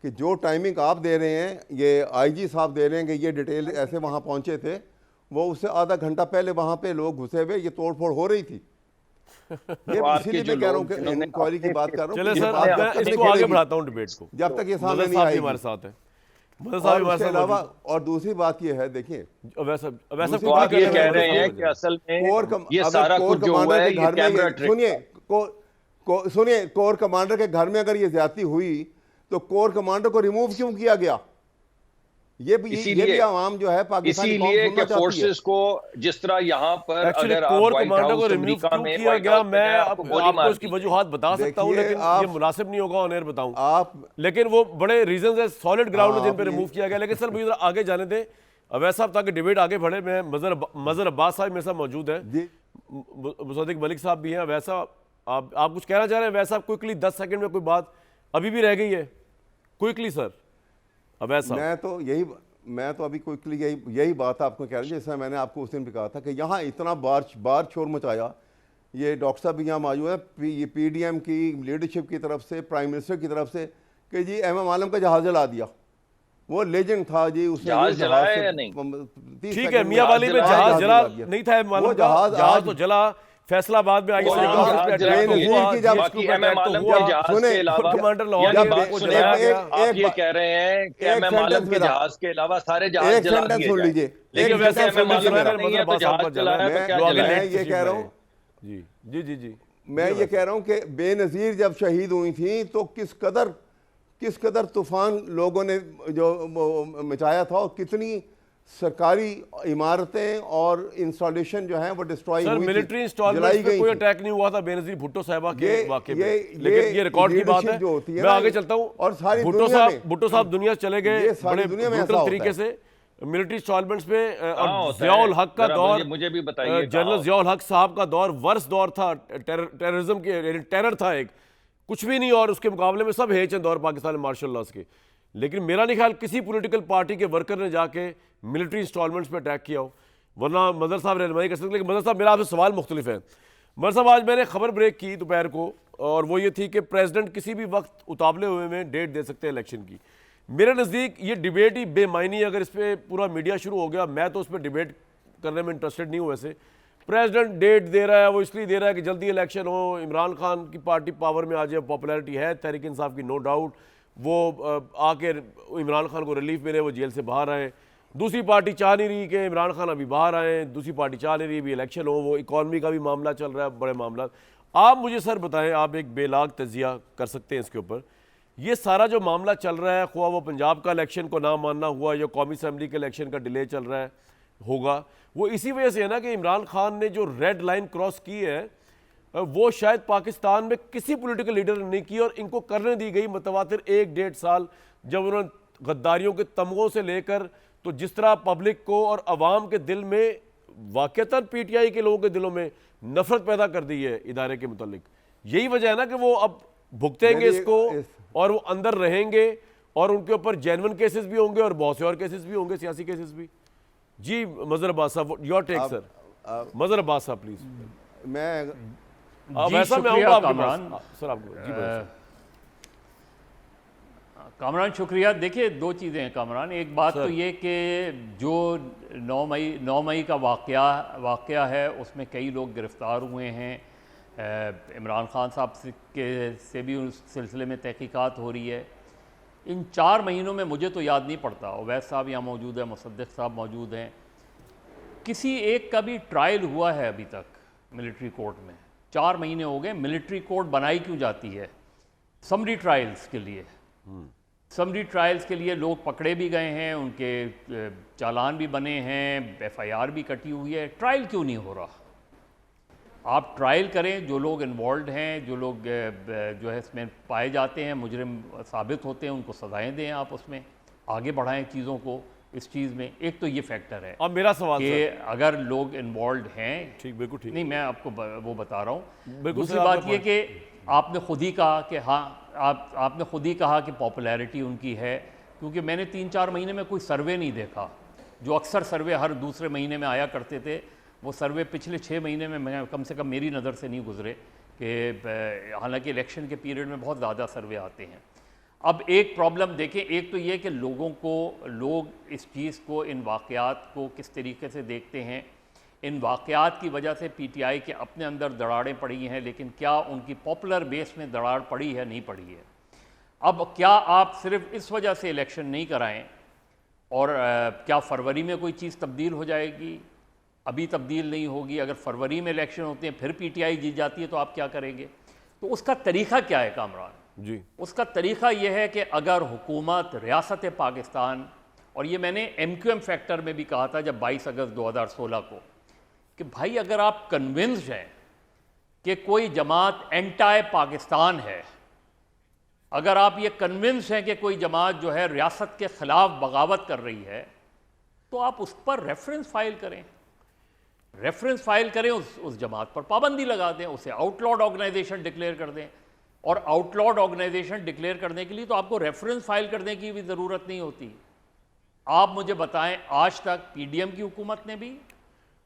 [SPEAKER 2] कि जो टाइमिंग आप दे रहे हैं, ये आईजी साहब दे रहे हैं कि ये डिटेल ऐसे वहाँ पहुँचे थे, वो उससे आधा घंटा पहले वहाँ पे लोग घुसे हुए, ये तोड़फोड़ हो रही थी। ये इसीलिए मैं कह रहा हूँ कि इंक्वायरी की बात कर रहा हूँ।
[SPEAKER 1] चले सर, मैं इसको आगे बढ़ाता हूँ डिबेट को,
[SPEAKER 2] जब तक ये सामने नहीं आएगी।
[SPEAKER 1] हमारे साथ है मदर साहब
[SPEAKER 2] और
[SPEAKER 1] हमारे
[SPEAKER 2] उसके
[SPEAKER 1] साथ
[SPEAKER 2] अलावा
[SPEAKER 1] मौजूद
[SPEAKER 2] और दूसरी बात यह है, देखिए
[SPEAKER 1] वैसा वैसा
[SPEAKER 2] दूसरी
[SPEAKER 3] तो
[SPEAKER 1] कुछ
[SPEAKER 3] आप
[SPEAKER 1] नहीं
[SPEAKER 3] ये
[SPEAKER 1] कर
[SPEAKER 3] कह
[SPEAKER 1] रहे
[SPEAKER 3] रहे हैं कि असल में ये
[SPEAKER 2] अगर
[SPEAKER 3] सारा
[SPEAKER 2] कोर
[SPEAKER 3] कुछ जो हुआ
[SPEAKER 2] कमांडर
[SPEAKER 3] है
[SPEAKER 2] के
[SPEAKER 3] ये
[SPEAKER 2] घर
[SPEAKER 3] कैमरा
[SPEAKER 2] में,
[SPEAKER 3] ट्रिक
[SPEAKER 2] सुनिए कोर कमांडर के घर में अगर ये ज्यादती हुई तो कोर कमांडर को रिमूव क्यों किया गया? ये भी आवाम जो है पाकिस्तानी कौम
[SPEAKER 3] इसीलिए
[SPEAKER 2] सुनना
[SPEAKER 3] कि
[SPEAKER 2] चाहती है।
[SPEAKER 3] फोर्सेस को जिस तरह यहाँ पर
[SPEAKER 1] एक्चुअली
[SPEAKER 3] अगर आप
[SPEAKER 1] कोर
[SPEAKER 3] व्हाइट
[SPEAKER 1] कमांडर को
[SPEAKER 3] हाउस
[SPEAKER 1] रिमूव
[SPEAKER 3] अमेरिका
[SPEAKER 1] क्यों
[SPEAKER 3] में
[SPEAKER 1] किया
[SPEAKER 3] व्हाइट
[SPEAKER 1] गया,
[SPEAKER 3] हाउस में
[SPEAKER 1] मैं
[SPEAKER 3] गए आपको गोली
[SPEAKER 1] आपको
[SPEAKER 3] मार
[SPEAKER 1] इसकी
[SPEAKER 3] दी।
[SPEAKER 1] वजूहात बता सकता हूँ,
[SPEAKER 2] देखिए,
[SPEAKER 1] लेकिन
[SPEAKER 2] आप-
[SPEAKER 1] ये मुनासिब नहीं होगा ऑन एयर बताऊं।
[SPEAKER 2] आप
[SPEAKER 1] लेकिन वो बड़े रीजंस है, सॉलिड ग्राउंड है जिन
[SPEAKER 2] आप
[SPEAKER 1] पे
[SPEAKER 2] ये-
[SPEAKER 1] रिमूव किया गया। लेकिन सर मुझे जरा आगे जाने दें अवैस साहब, ताकि डिबेट आगे बढ़े। मैं मजहर अब्बास साहब मेरे साथ मौजूद है,
[SPEAKER 2] जी
[SPEAKER 1] मुसद्दिक मलिक साहब भी हैं। अवैस साहब आप कुछ कहना चाह रहे हैं? अवैस साहब क्विकली 10 सेकंड में कोई बात अभी भी रह गई है, क्विकली सर अवैस साहब।
[SPEAKER 2] मैं तो अभी क्विकली यही बात आपको कह रहा हूँ, जैसे मैंने आपको उस दिन भी कहा था कि यहाँ इतना बार शोर मचाया। ये डॉक्टर साहब भी यहाँ मौजूद है, ये PDM की लीडरशिप की तरफ से, प्राइम मिनिस्टर की तरफ से, कि जी MM आलम का जहाज जला दिया। वो लेजेंड था जी, उसने
[SPEAKER 3] जहाज जलाया
[SPEAKER 2] से
[SPEAKER 3] या नहीं?
[SPEAKER 2] 30
[SPEAKER 1] ठीक है,
[SPEAKER 2] सेकंड में
[SPEAKER 1] मियाँ वाली में जहाज जला
[SPEAKER 2] दिया।
[SPEAKER 1] नहीं था
[SPEAKER 2] वो जहाज
[SPEAKER 1] तो जला। फैसलाबाद में आगे
[SPEAKER 3] वो
[SPEAKER 1] से
[SPEAKER 3] जहाज
[SPEAKER 1] अटैक
[SPEAKER 3] जला
[SPEAKER 1] तो
[SPEAKER 2] बेनज़ीर
[SPEAKER 1] हुआ,
[SPEAKER 2] की जब-
[SPEAKER 3] बाकी
[SPEAKER 1] GSQ पे
[SPEAKER 3] MM
[SPEAKER 1] अटैक तो
[SPEAKER 3] आलम
[SPEAKER 1] हुआ।
[SPEAKER 3] के जहाज
[SPEAKER 2] सुने,
[SPEAKER 3] के अलावा
[SPEAKER 1] कमांडर लाहौर
[SPEAKER 3] यानी
[SPEAKER 1] के
[SPEAKER 3] बात
[SPEAKER 1] को
[SPEAKER 3] सुने
[SPEAKER 1] जलाया
[SPEAKER 3] आप,
[SPEAKER 1] गया।
[SPEAKER 3] आप ये कह रहे हैं कि
[SPEAKER 2] एक
[SPEAKER 3] MM आलम
[SPEAKER 2] सेंटेंस
[SPEAKER 3] के
[SPEAKER 2] मेरा।
[SPEAKER 3] जहाज के अलावा सारे जहाज
[SPEAKER 2] एक
[SPEAKER 3] जला
[SPEAKER 2] सेंटेंस
[SPEAKER 3] दिए
[SPEAKER 2] सुन
[SPEAKER 3] जाएं।
[SPEAKER 2] लीजिए,
[SPEAKER 3] लेकिन
[SPEAKER 2] एक
[SPEAKER 3] वैसे
[SPEAKER 2] सेंटेंस सुन
[SPEAKER 3] MM आलम
[SPEAKER 2] लीजिए
[SPEAKER 3] का
[SPEAKER 2] मेरा।
[SPEAKER 3] नहीं है तो जहाज जलाया तो क्या
[SPEAKER 2] जो आगे
[SPEAKER 3] जलाया?
[SPEAKER 2] मैं ये कह रहा हूँ,
[SPEAKER 1] जी जी जी जी
[SPEAKER 2] मैं ये कह रहा हूँ कि बेनज़ीर जब शहीद हुई थी तो किस कदर तूफान लोगों ने जो मचाया था, और कितनी सरकारी इमारतें और इंस्टॉलेशन जो हैं वो डिस्ट्रॉय
[SPEAKER 1] सर,
[SPEAKER 2] हुई थी,
[SPEAKER 1] मिलिट्री
[SPEAKER 2] जलाई
[SPEAKER 1] इंस्टॉलमेंट्स पे
[SPEAKER 2] गई
[SPEAKER 1] कोई
[SPEAKER 2] थी।
[SPEAKER 1] अटैक नहीं हुआ था बेनज़ीर भुट्टो साहबा के वाकये में।
[SPEAKER 2] ये
[SPEAKER 1] लेकिन ये रिकॉर्ड की बात है।
[SPEAKER 2] leadership जो होती है
[SPEAKER 1] मैं
[SPEAKER 2] ना,
[SPEAKER 1] आगे चलता हूँ।
[SPEAKER 2] और सारी
[SPEAKER 1] भुट्टो
[SPEAKER 2] दुनिया
[SPEAKER 1] साहब
[SPEAKER 2] में-
[SPEAKER 1] भुट्टो साहब दुनिया चले गए
[SPEAKER 2] ये सारी
[SPEAKER 1] बड़े
[SPEAKER 2] दुनिया में ऐसा
[SPEAKER 1] ब्रूटल
[SPEAKER 2] होता
[SPEAKER 1] तरीके
[SPEAKER 2] है।
[SPEAKER 1] से मिलिट्री इंस्टॉलमेंट्स पे।
[SPEAKER 3] कहाँ
[SPEAKER 1] और
[SPEAKER 3] होता
[SPEAKER 1] ज़ियाउल
[SPEAKER 3] है?
[SPEAKER 1] हक का
[SPEAKER 3] जरा
[SPEAKER 1] दौर,
[SPEAKER 3] मुझे भी बताइए
[SPEAKER 1] जनरल
[SPEAKER 3] कहाँ?
[SPEAKER 1] ज़ियाउल हक साहब का दौर वर्स दौर था, टेररिज्म के, यानी टेरर था एक, कुछ भी नहीं। और उसके मुकाबले में सब हेच हैं दौर पाकिस्तान में मार्शल लॉस के। लेकिन मेरा नहीं ख्याल किसी पॉलिटिकल पार्टी के वर्कर ने जाके मिलिट्री इंस्टॉलमेंट्स पे अटैक किया हो, वरना मदर साहब रहनुमाई कर सकते। लेकिन मदर साहब, मेरा आपसे सवाल मुख्तलिफ है। मदर साहब, आज मैंने खबर ब्रेक की दोपहर को, और वो ये थी कि प्रेसिडेंट किसी भी वक्त उतावले हुए में डेट दे सकते हैं इलेक्शन की। मेरे नज़दीक ये डिबेट ही बेमायनी। अगर इस पर पूरा मीडिया शुरू हो गया, मैं तो उस पर डिबेट करने में इंटरेस्टेड नहीं हूँ। वैसे प्रेसिडेंट डेट दे रहा है, वो इसलिए दे रहा है कि जल्दी इलेक्शन हो, इमरान खान की पार्टी पावर में आ जाए। पॉपुलैरिटी है तहरीक इंसाफ की, नो डाउट। वो आके इमरान खान को रिलीफ मिले, वो जेल से बाहर आए। दूसरी पार्टी चाह नहीं रही कि इमरान खान अभी बाहर आए, दूसरी पार्टी चाह नहीं रही भी इलेक्शन हो। वो इकॉनमी का भी मामला चल रहा है, बड़े मामला। आप मुझे सर बताएं, आप एक बेलाग तजिया कर सकते हैं इसके ऊपर, ये सारा जो मामला चल रहा है, ख्वाह वो पंजाब का इलेक्शन को ना मानना हुआ या कौमी असम्बली के इलेक्शन का डिले चल रहा है होगा, वो इसी वजह से है ना कि इमरान खान ने जो रेड लाइन क्रॉस की है वो शायद पाकिस्तान में किसी पॉलिटिकल लीडर ने नहीं की, और इनको करने दी गई मुतवातिर 1-1.5 साल, जब उन्होंने गद्दारियों के तमगों से लेकर, तो जिस तरह पब्लिक को और अवाम के दिल में वाकईतन PTI के लोगों के दिलों में नफरत पैदा कर दी है इदारे के मुतालिक। यही वजह है ना कि वो अब भुगतेंगे इसको, और वो अंदर रहेंगे, और उनके ऊपर जेन्युइन केसेस भी होंगे और बहुत से और केसेस भी होंगे, सियासी केसेस भी। जी मजहर अब्बास साहब, योर टेक सर। मजहर अब्बास साहब प्लीज।
[SPEAKER 2] मैं
[SPEAKER 1] वैसा मैं आऊंगा आपके पास सर, आपको जी
[SPEAKER 4] कामरान शुक्रिया। देखिए, दो चीज़ें हैं कामरान। एक बात तो ये कि जो 9 मई का वाक़या है उसमें कई लोग गिरफ़्तार हुए हैं। इमरान खान साहब से भी उस सिलसिले में तहकीकात हो रही है। इन 4 महीनों में मुझे तो याद नहीं पड़ता, अवैस साहब यहाँ मौजूद है, मुसद्दिक साहब मौजूद हैं, किसी एक का भी ट्रायल हुआ है अभी तक मिलिट्री कोर्ट में। 4 महीने हो गए। मिलिट्री कोर्ट बनाई क्यों जाती है? समरी ट्रायल्स के लिए। समरी ट्रायल्स के लिए लोग पकड़े भी गए हैं, उनके चालान भी बने हैं, FIR भी कटी हुई है। ट्रायल क्यों नहीं हो रहा? आप ट्रायल करें, जो लोग इन्वॉल्व हैं, जो लोग जो है इसमें पाए जाते हैं, मुजरिम साबित होते हैं, उनको सजाएं दें। आप उसमें आगे बढ़ाएं चीज़ों को इस चीज़ में। एक तो ये फैक्टर है।
[SPEAKER 1] अब मेरा सवाल
[SPEAKER 4] कि अगर लोग इन्वॉल्व हैं,
[SPEAKER 1] ठीक, बिल्कुल ठीक,
[SPEAKER 4] नहीं मैं आपको वो बता रहा हूँ।
[SPEAKER 1] बिल्कुल
[SPEAKER 4] दूसरी
[SPEAKER 1] सर,
[SPEAKER 4] बात
[SPEAKER 1] आपका
[SPEAKER 4] ये कि आपने खुद ही कहा कि हाँ, आपने खुद ही कहा कि पॉपुलैरिटी उनकी है, क्योंकि मैंने 3-4 महीने में कोई सर्वे नहीं देखा। जो अक्सर सर्वे हर दूसरे महीने में आया करते थे, वो सर्वे पिछले 6 महीने में मैं कम से कम मेरी नज़र से नहीं गुजरे। कि हालांकि इलेक्शन के पीरियड में बहुत ज़्यादा सर्वे आते हैं। अब एक प्रॉब्लम देखें, एक तो ये कि लोग इस चीज़ को, इन वाक़यात को किस तरीके से देखते हैं। इन वाक़यात की वजह से PTI के अपने अंदर दरारें पड़ी हैं, लेकिन क्या उनकी पॉपुलर बेस में दरार पड़ी है? नहीं पड़ी है। अब क्या आप सिर्फ इस वजह से इलेक्शन नहीं कराएं और क्या फरवरी में कोई चीज़ तब्दील हो जाएगी? अभी तब्दील नहीं होगी। अगर फरवरी में इलेक्शन होते हैं फिर पीटीआई जीत जाती है तो आप क्या करेंगे? तो उसका तरीक़ा क्या है कामरान
[SPEAKER 1] जी?
[SPEAKER 4] उसका तरीक़ा यह है कि अगर हुकूमत रियासत पाकिस्तान, और ये मैंने MQM फैक्टर में भी कहा था जब 22 अगस्त 2016 को, कि भाई अगर आप कन्विंस्ड हैं कि कोई जमात एंटाई पाकिस्तान है, अगर आप ये कन्विंस हैं कि कोई जमात जो है रियासत के ख़िलाफ़ बगावत कर रही है, तो आप उस पर रेफरेंस फाइल करें, उस जमात पर पाबंदी लगा दें, उसे आउटलॉड ऑर्गेनाइजेशन डिक्लेयर कर दें। और आउटलॉड ऑर्गेनाइजेशन डिक्लेयर करने के लिए तो आपको रेफरेंस फाइल करने की भी ज़रूरत नहीं होती। आप मुझे बताएं, आज तक PDM की हुकूमत ने भी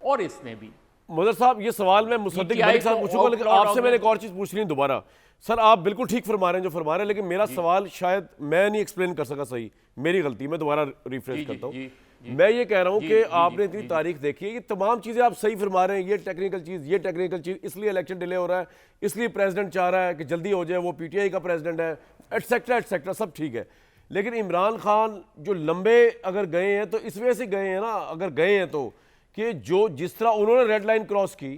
[SPEAKER 4] और इसने भी।
[SPEAKER 1] मदर साहब, ये सवाल मैं मुसद्दिक मलिक साहब पूछूंगा, लेकिन आपसे मैंने एक और चीज़ पूछ ली दोबारा। सर, आप बिल्कुल ठीक फरमा रहे हैं जो फरमा रहे हैं, लेकिन मेरा सवाल शायद मैं नहीं एक्सप्लेन कर सका सही, मेरी गलती, मैं दोबारा रिफ्रेश करता हूँ। मैं ये कह रहा हूँ कि आपने इतनी तारीख देखी है, ये तमाम चीज़ें आप सही फरमा रहे हैं, ये टेक्निकल चीज़, इसलिए इलेक्शन डिले हो रहा है, इसलिए प्रेसिडेंट चाह रहा है कि जल्दी हो जाए, वो PTI का प्रेसिडेंट है, एटसेट्रा, सब ठीक है। लेकिन इमरान खान जो लंबे अगर गए हैं तो इस वजह से गए हैं ना, अगर गए हैं तो कि जिस तरह उन्होंने रेड लाइन क्रॉस की,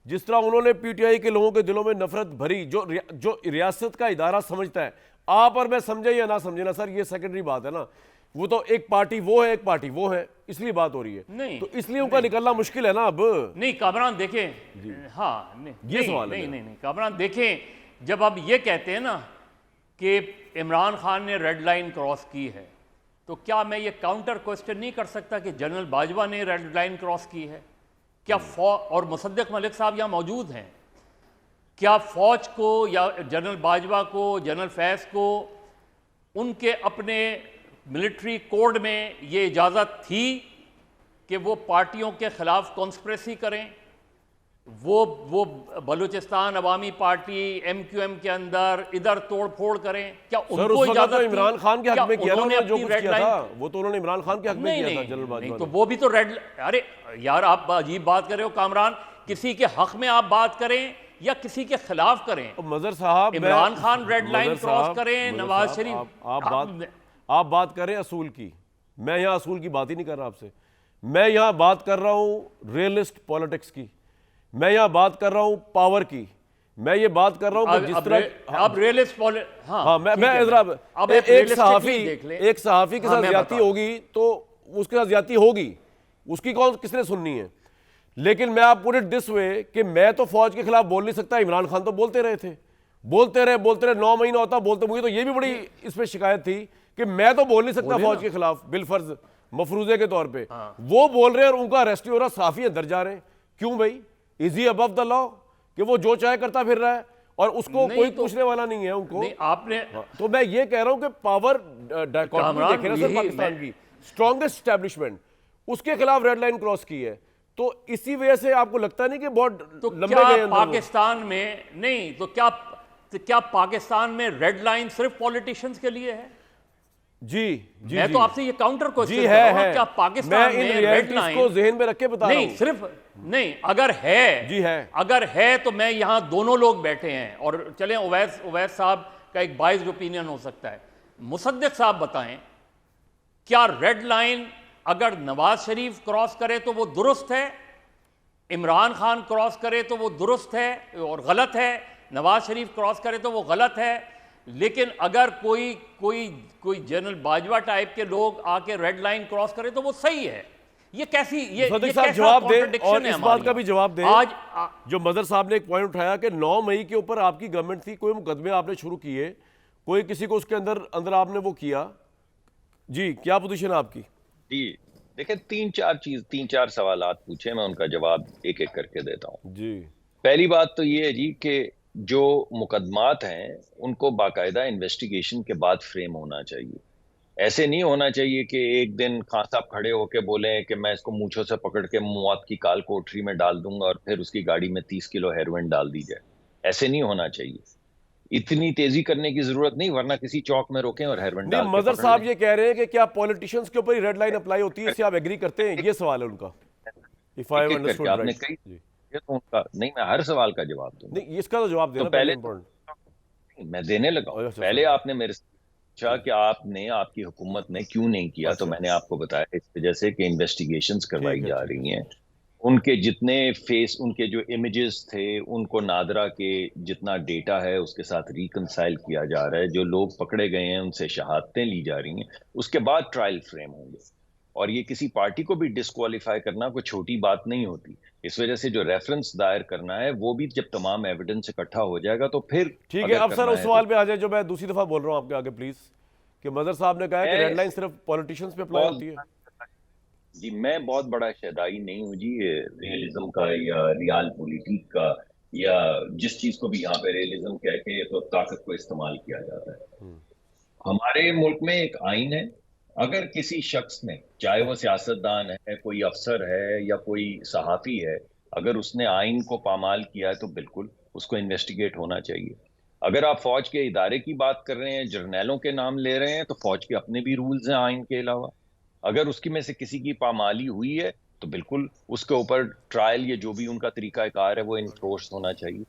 [SPEAKER 1] जिस तरह उन्होंने PTI के लोगों के दिलों में नफरत भरी, जो रियासत का इदारा समझता है, आप और मैं समझे या ना समझे ना सर, ये सेकेंडरी बात है ना, वो तो एक पार्टी वो है, एक पार्टी वो है, इसलिए बात हो रही है।
[SPEAKER 4] नहीं,
[SPEAKER 1] तो इसलिए उनका निकलना मुश्किल है ना अब।
[SPEAKER 4] नहीं कामरान देखें, हाँ
[SPEAKER 1] ये सवाल है।
[SPEAKER 4] नहीं कामरान देखें, जब आप ये कहते हैं ना कि इमरान खान ने रेड लाइन क्रॉस की है, तो क्या मैं ये काउंटर क्वेश्चन नहीं कर सकता कि जनरल बाजवा ने रेड लाइन क्रॉस की है? क्या और मुसद्दिक मलिक साहब यहाँ मौजूद हैं, क्या फौज को या जनरल बाजवा को, जनरल फैज़ को उनके अपने मिलिट्री कोड में ये इजाज़त थी कि वो पार्टियों के ख़िलाफ़ कॉन्स्पिरेसी करें? वो बलूचिस्तान अवामी पार्टी MQM के अंदर इधर तोड़ फोड़ करें? क्या उनको इजाज़त थी?
[SPEAKER 1] इमरान खान के हक में किया ना जो कुछ किया था, वो तो उन्होंने इमरान खान के हक में किया था जनरल बाजवा ने।
[SPEAKER 4] तो वो भी तो रेड, अरे यार आप अजीब बात कर रहे हो कामरान, किसी के हक में आप बात करें या किसी के खिलाफ करें?
[SPEAKER 1] मजर साहब,
[SPEAKER 4] Imran Khan red line cross करें, नवाज शरीफ,
[SPEAKER 1] आप बात करें असूल की, मैं यहाँ असूल की बात ही नहीं कर रहा आपसे। मैं यहाँ बात कर रहा हूँ रियलिस्ट पॉलिटिक्स की, मैं यहाँ बात कर रहा हूँ पावर की, मैं ये बात कर रहा हूँ कि जिस तरह
[SPEAKER 4] अब रियलिस्ट
[SPEAKER 1] हाँ मैं एक सहाफी के साथ ज्यादती होगी तो उसके साथ ज्यादती होगी, उसकी कौन किसने सुननी है। लेकिन मैं आप पुट इट दिस वे कि मैं तो फौज के खिलाफ बोल नहीं सकता, इमरान खान तो बोलते रहे, 9 महीना होता बोलते। मुझे तो ये भी बड़ी इस पर शिकायत थी कि मैं तो बोल नहीं सकता फौज के खिलाफ बिलफर्ज मफरूजे के तौर पे। वो बोल रहे हैं और उनका अरेस्ट हो रहा, साफी अंदर जा रहे हैं। क्यों भाई? Is he above the law कि वो जो चाहे करता फिर रहा है और उसको कोई पूछने वाला नहीं है उनको?
[SPEAKER 4] नहीं, आपने
[SPEAKER 1] तो मैं ये कह रहा हूं कि पावर डायकोटमी देखे ना सर, पाकिस्तान की स्ट्रॉन्गेस्ट एस्टैब्लिशमेट उसके खिलाफ रेड लाइन क्रॉस की है। तो इसी वजह से आपको लगता नहीं कि बहुत लंबे गए
[SPEAKER 4] पाकिस्तान में? नहीं तो क्या पाकिस्तान में रेड लाइन सिर्फ पॉलिटिशियंस के लिए है?
[SPEAKER 1] जी
[SPEAKER 4] मैं तो आपसे ये काउंटर क्वेश्चन
[SPEAKER 1] कर रहा हूं,
[SPEAKER 4] क्या पाकिस्तान में रेड लाइन
[SPEAKER 1] को ज़हन में रख के बता रहा हूं?
[SPEAKER 4] सिर्फ नहीं, अगर है
[SPEAKER 1] जी है,
[SPEAKER 4] अगर है तो मैं यहां दोनों लोग बैठे हैं और चलें उवैस साहब का एक बाइज्ड ओपिनियन हो सकता है। मुसद्दिक साहब बताएं, क्या रेड लाइन अगर नवाज शरीफ क्रॉस करे तो वो दुरुस्त है, इमरान खान क्रॉस करे तो वो दुरुस्त है और गलत है, नवाज शरीफ क्रॉस करे तो वो गलत है, लेकिन अगर कोई जनरल बाजवा टाइप के लोग आके रेड लाइन क्रॉस करे तो वो सही है? ये कैसी ये
[SPEAKER 1] जवाब दे और इस बात का भी जवाब दे। आज जो मदर साहब ने एक पॉइंट उठाया कि 9 मई के ऊपर आपकी गवर्नमेंट थी, कोई मुकदमे आपने शुरू किए, कोई किसी को उसके अंदर आपने वो किया, जी क्या पोजीशन है आपकी?
[SPEAKER 3] जी देखिए, 3-4 सवालात पूछे, मैं उनका जवाब एक एक करके देता हूँ
[SPEAKER 1] जी।
[SPEAKER 3] पहली बात तो ये है जी कि जो मुकदमात हैं उनको बाकायदा इन्वेस्टिगेशन के बाद फ्रेम होना चाहिए। ऐसे नहीं होना चाहिए कि एक दिन खान साहब खड़े होकर बोले कि मैं इसको मूंछों से पकड़ के मौत की काल कोठरी में डाल दूंगा और फिर उसकी गाड़ी में 30 किलो हेरोइन डाल दी जाए। ऐसे नहीं होना चाहिए, इतनी तेजी करने की जरूरत नहीं, वरना किसी चौक में रोकें और हेरोइन डाल के
[SPEAKER 1] मदर साहब ये कह रहे हैं कि क्या पॉलिटिशियंस के ऊपर ही रेड लाइन अप्लाई होती है, इससे आप एग्री करते हैं? ये सवाल है उनका। If I understood right.
[SPEAKER 3] आपने कही तो उनका नहीं, मैं हर सवाल का जवाब दूंगा।
[SPEAKER 1] नहीं, इसका तो जवाब देना
[SPEAKER 3] पहले मैं देने लगा। पहले आपने मेरे पूछा कि आपने, आपकी हुकूमत ने क्यों नहीं किया, तो
[SPEAKER 1] अच्छा।
[SPEAKER 3] मैंने आपको बताया इस वजह से कि इन्वेस्टिगेशंस करवाई
[SPEAKER 1] ठीक है,
[SPEAKER 3] जा
[SPEAKER 1] ठीक है।
[SPEAKER 3] रही हैं। उनके जितने फेस, उनके जो इमेजेस थे, उनको नादरा के जितना डेटा है उसके साथ रिकंसाइल किया जा रहा है। जो लोग पकड़े गए हैं उनसे शहादतें ली जा रही हैं, उसके बाद ट्रायल फ्रेम होंगे। और ये किसी पार्टी को भी डिस्क्वालीफाई करना कोई छोटी बात नहीं होती। इस वजह से जो रेफरेंस दायर करना है वो भी जब तमाम एविडेंस इकट्ठा हो जाएगा तो फिर
[SPEAKER 1] ठीक है,
[SPEAKER 3] अगर
[SPEAKER 1] अब सर
[SPEAKER 3] करना
[SPEAKER 1] उस
[SPEAKER 3] है तो।
[SPEAKER 1] सवाल पे आ जाए जो मैं दूसरी दफ़ा बोल रहा हूँ आपके आगे प्लीज़, कि मजहर साहब ने कहा है कि रेड
[SPEAKER 3] मैं
[SPEAKER 1] लाइन सिर्फ पॉलिटिशियंस पे अप्लाई
[SPEAKER 3] बहुत
[SPEAKER 1] होती है।
[SPEAKER 3] जी, मैं बहुत बड़ा शहदाई नहीं हूँ जी, रियलिज्म का या रियल पॉलिटिक का, या जिस चीज को भी यहाँ पे रियलिज्म कह के तो ताकत को इस्तेमाल किया जाता है। हमारे मुल्क में एक आइन है। अगर किसी शख्स ने, चाहे वो सियासतदान है, कोई अफसर है या कोई सहाफी है, अगर उसने आइन को पामाल किया है तो बिल्कुल उसको इन्वेस्टिगेट होना चाहिए। अगर आप फौज के इदारे की बात कर रहे हैं, जर्नैलों के नाम ले रहे हैं, तो फौज के अपने भी रूल्स हैं आइन के अलावा। अगर उसकी में से किसी की पामाली हुई है तो बिल्कुल उसके ऊपर ट्रायल या जो भी उनका तरीकाकार है वो इन्फोर्स होना चाहिए।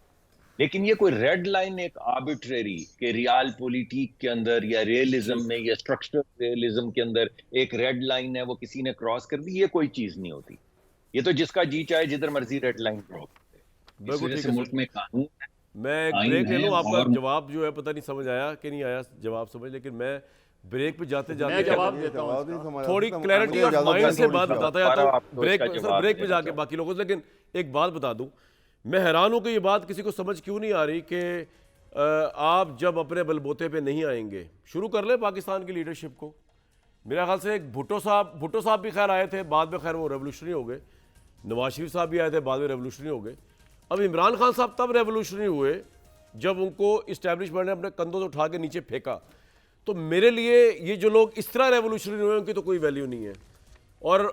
[SPEAKER 3] लेकिन ये कोई रेड लाइन एक आर्बिट्रेरी के रियल पॉलिटिक के अंदर या रियलिज्म
[SPEAKER 1] ठीक
[SPEAKER 3] में या स्ट्रक्चरल रियलिज्म के अंदर एक रेड लाइन है, वो किसी ने क्रॉस कर दी, ये कोई चीज नहीं होती। ये तो जिसका जी चाहे जिधर मर्जी रेड लाइन क्रॉस करे। इस
[SPEAKER 1] बिल्कुल
[SPEAKER 3] वजह
[SPEAKER 1] ठीक
[SPEAKER 3] से
[SPEAKER 1] है
[SPEAKER 3] मुल्क
[SPEAKER 1] सर।
[SPEAKER 3] में कानून है,
[SPEAKER 1] मैं एक
[SPEAKER 3] आइन
[SPEAKER 1] ब्रेक ले
[SPEAKER 3] है।
[SPEAKER 1] लूँ, आपका
[SPEAKER 3] और
[SPEAKER 1] जवाब जो है पता नहीं समझ आया कि नहीं आया जवाब समझ, लेकिन मैं ब्रेक पे जाते
[SPEAKER 4] मैं
[SPEAKER 1] जाते
[SPEAKER 4] जवाब
[SPEAKER 2] ये
[SPEAKER 4] देता हूँ
[SPEAKER 2] जवाब नहीं
[SPEAKER 4] इसका।
[SPEAKER 2] समझ
[SPEAKER 1] थोड़ी
[SPEAKER 2] सकता,
[SPEAKER 1] क्लैरिटी
[SPEAKER 2] मुझे
[SPEAKER 1] ऑफ
[SPEAKER 2] इजाजत
[SPEAKER 1] माइंड
[SPEAKER 2] दें
[SPEAKER 1] से
[SPEAKER 2] थोड़ी
[SPEAKER 1] बात
[SPEAKER 2] सी आप।
[SPEAKER 1] बताता या
[SPEAKER 3] दोबारा
[SPEAKER 1] तो
[SPEAKER 3] आपको
[SPEAKER 1] ब्रेक
[SPEAKER 3] इसका
[SPEAKER 1] सर
[SPEAKER 3] जवाब
[SPEAKER 1] ब्रेक पे
[SPEAKER 3] देना
[SPEAKER 1] जाके
[SPEAKER 3] चाहूँ।
[SPEAKER 1] बाकी लोगों से। लेकिन एक बात बता दूं, मैं हैरान हूं कि ये बात किसी को समझ क्यों नहीं आ रही कि आप जब अपने बलबोते पे नहीं आएंगे, शुरू कर ले पाकिस्तान की लीडरशिप को। मेरा ख्याल से एक भुट्टो साहब भी खैर आए थे, बाद में खैर वो रेवोल्यूशनरी हो गए। नवाज शरीफ साहब भी आए थे, बाद में रेवोल्यूशनरी हो गए। अब इमरान खान साहब तब रेवोल्यूशनरी हुए जब उनको इस्टेब्लिशमेंट ने अपने कंधों से उठा के नीचे फेंका। तो मेरे लिए ये जो लोग इस तरह रेवोल्यूशनरी हुए उनकी तो कोई वैल्यू नहीं है। और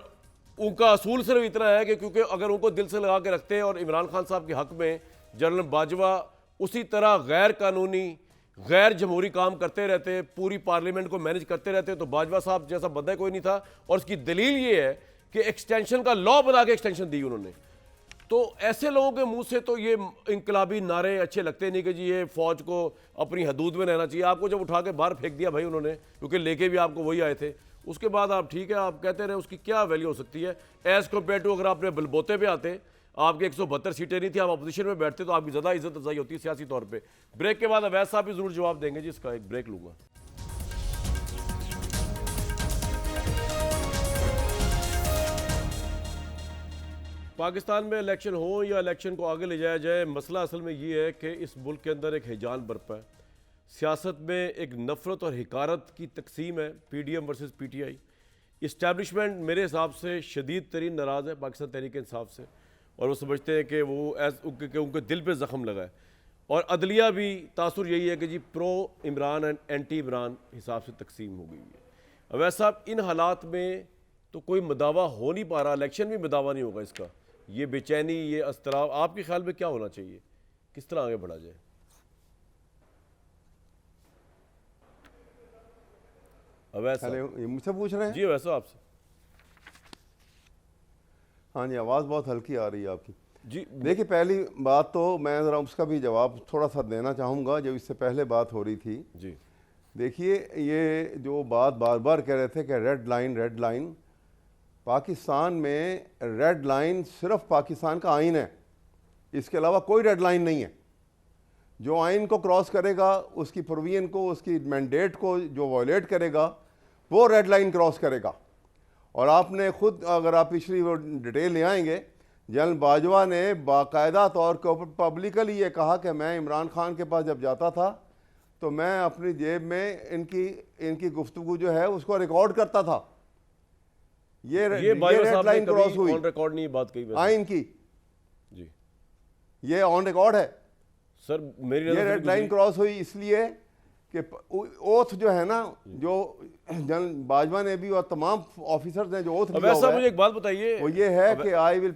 [SPEAKER 1] उनका असूल सिर्फ इतना है कि क्योंकि अगर उनको दिल से लगा के रखते हैं, और इमरान खान साहब के हक में जनरल बाजवा उसी तरह गैर कानूनी गैर जमहूरी काम करते रहते, पूरी पार्लियामेंट को मैनेज करते रहते, तो बाजवा साहब जैसा बंदा कोई नहीं था। और उसकी दलील ये है कि एक्सटेंशन का लॉ बना के एक्सटेंशन दी उन्होंने। तो ऐसे लोगों के मुंह से तो ये इनकलाबी नारे अच्छे लगते नहीं कि जी ये फौज को अपनी हदूद में रहना चाहिए। आपको जब उठा के बाहर फेंक दिया भाई उन्होंने, क्योंकि लेके भी आपको वही आए थे, उसके बाद आप ठीक है आप कहते रहे, उसकी क्या वैल्यू हो सकती है एज कम्पेयर टू अगर आपने बलबोते पे आते, आपके 172 सीटें नहीं थी, आप अपोजिशन में बैठते, तो आपकी ज़्यादा इज्जत अफजाई होती है सियासी तौर पर। ब्रेक के बाद अवैध साहब भी जरूर जवाब देंगे जी, इसका एक ब्रेक लूंगा। पाकिस्तान में इलेक्शन हो या इलेक्शन को आगे ले जाया जाए, मसला असल में ये है कि इस मुल्क के अंदर एक हिजान बरपा है। सियासत में एक नफ़रत और हिकारत की तकसीम है, PDM वर्सेस PTI। इस्टेब्लिशमेंट मेरे हिसाब से शदीद तरीन नाराज़ है पाकिस्तान तहरीक इंसाफ से, और वो समझते हैं कि वो उनके दिल पे ज़ख्म लगा है। और अदलिया भी तासुर यही है कि जी pro Imran and anti Imran हिसाब से तकसीम हो गई है। अब ऐसा इन हालात में तो कोई मदावा हो नहीं पा रहा, इलेक्शन भी मदावा नहीं होगा इसका। ये बेचैनी, ये अस्तराब, आपके ख्याल में क्या होना चाहिए, किस तरह आगे बढ़ा जाए? अवैध साहब।
[SPEAKER 2] हेलो, ये मुझसे पूछ रहे हैं?
[SPEAKER 1] जी वैसा आपसे।
[SPEAKER 2] हाँ जी, आवाज़ बहुत हल्की आ रही है आपकी।
[SPEAKER 1] जी
[SPEAKER 2] देखिए, पहली बात तो मैं ज़रा उसका भी जवाब थोड़ा सा देना चाहूँगा जो इससे पहले बात हो रही थी।
[SPEAKER 1] जी
[SPEAKER 2] देखिए, ये जो बात बार बार कह रहे थे कि रेड लाइन, पाकिस्तान में रेड लाइन सिर्फ पाकिस्तान का आइन है, इसके अलावा कोई रेड लाइन नहीं है। जो आइन को क्रॉस करेगा, उसकी प्रोविजन को, उसकी मैंडेट को जो वायलेट करेगा, वो रेड लाइन क्रॉस करेगा। और आपने खुद, अगर आप पिछली वो डिटेल ले आएंगे, जनरल बाजवा ने बाकायदा तौर के ऊपर पब्लिकली ये कहा कि मैं इमरान खान के पास जब जाता था तो मैं अपनी जेब में इनकी गुफ्तगू जो है उसको रिकॉर्ड करता था। ये
[SPEAKER 1] बाजवा
[SPEAKER 2] रेड
[SPEAKER 1] साहब
[SPEAKER 2] लाइन
[SPEAKER 1] ने
[SPEAKER 2] क्रॉस
[SPEAKER 1] कभी
[SPEAKER 2] हुई
[SPEAKER 1] ऑन रिकॉर्ड नहीं बात कही वैसे।
[SPEAKER 2] आइन की,
[SPEAKER 1] जी
[SPEAKER 2] ये ऑन रिकॉर्ड है।
[SPEAKER 1] सर मेरी
[SPEAKER 2] ये
[SPEAKER 1] नज़र से
[SPEAKER 2] रेड लाइन क्रॉस हुई इसलिए कि ओथ जो है ना, जो जनरल बाजवा ने भी और तमाम ऑफिसर्स ने जो ओथ लिया
[SPEAKER 1] वैसा
[SPEAKER 2] हुआ
[SPEAKER 1] मुझे
[SPEAKER 2] है,
[SPEAKER 1] एक बात बताइए,
[SPEAKER 2] वो ये है कि आई विल।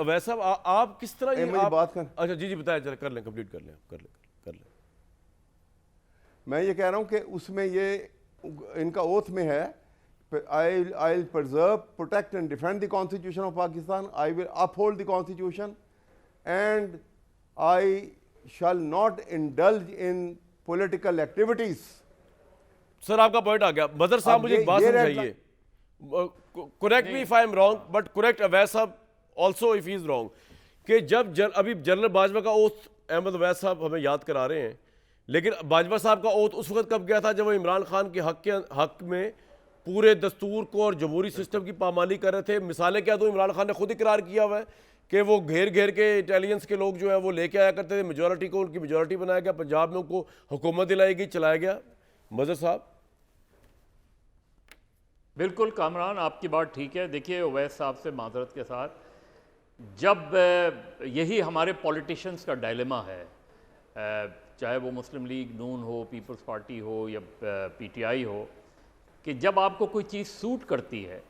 [SPEAKER 1] वैसा आप किस तरह ये
[SPEAKER 2] मुझे बात कर।
[SPEAKER 1] अच्छा जी बताया, चलो कर लें, कंप्लीट कर लें।
[SPEAKER 2] मैं ये कह रहा हूँ कि उसमें ये इनका ओथ में है, I will preserve, protect and defend the constitution of Pakistan, I will uphold the constitution, and I shall not indulge in political activities
[SPEAKER 1] sir आपका पॉइंट आ गया। मदर साहब
[SPEAKER 2] अब
[SPEAKER 1] मुझे एक बात
[SPEAKER 2] ये red
[SPEAKER 1] समझाइए, correct me if I am wrong but correct अवैध साहब also if he is wrong, कि जब अभी जनरल बाजवा का ओथ अहमद अवैध साहब हमें याद करा रहे हैं, लेकिन बाजवा साहब का ओथ उस वक्त कब गया था जब वो इमरान खान के हक में पूरे दस्तूर को और जमहूरी सिस्टम की पामाली कर रहे थे। मिसालें क्या दूं, इमरान खान ने खुद इकरार किया हुआ है कि वो घेर घेर के इंटेलिजेंस के लोग जो है वो लेके आया करते थे, मेजॉरिटी को उनकी मेजॉरिटी बनाया गया, पंजाब में उनको हुकूमत दिलाई गई, चलाया गया। मजहर साहब
[SPEAKER 4] बिल्कुल कामरान, आपकी बात ठीक है। देखिए अवैस साहब से माजरत के साथ, जब यही हमारे पॉलिटिशियंस का डायलेमा है, चाहे वो मुस्लिम लीग नून हो, पीपल्स पार्टी हो या पीटीआई हो, कि जब आपको कोई चीज़ सूट करती है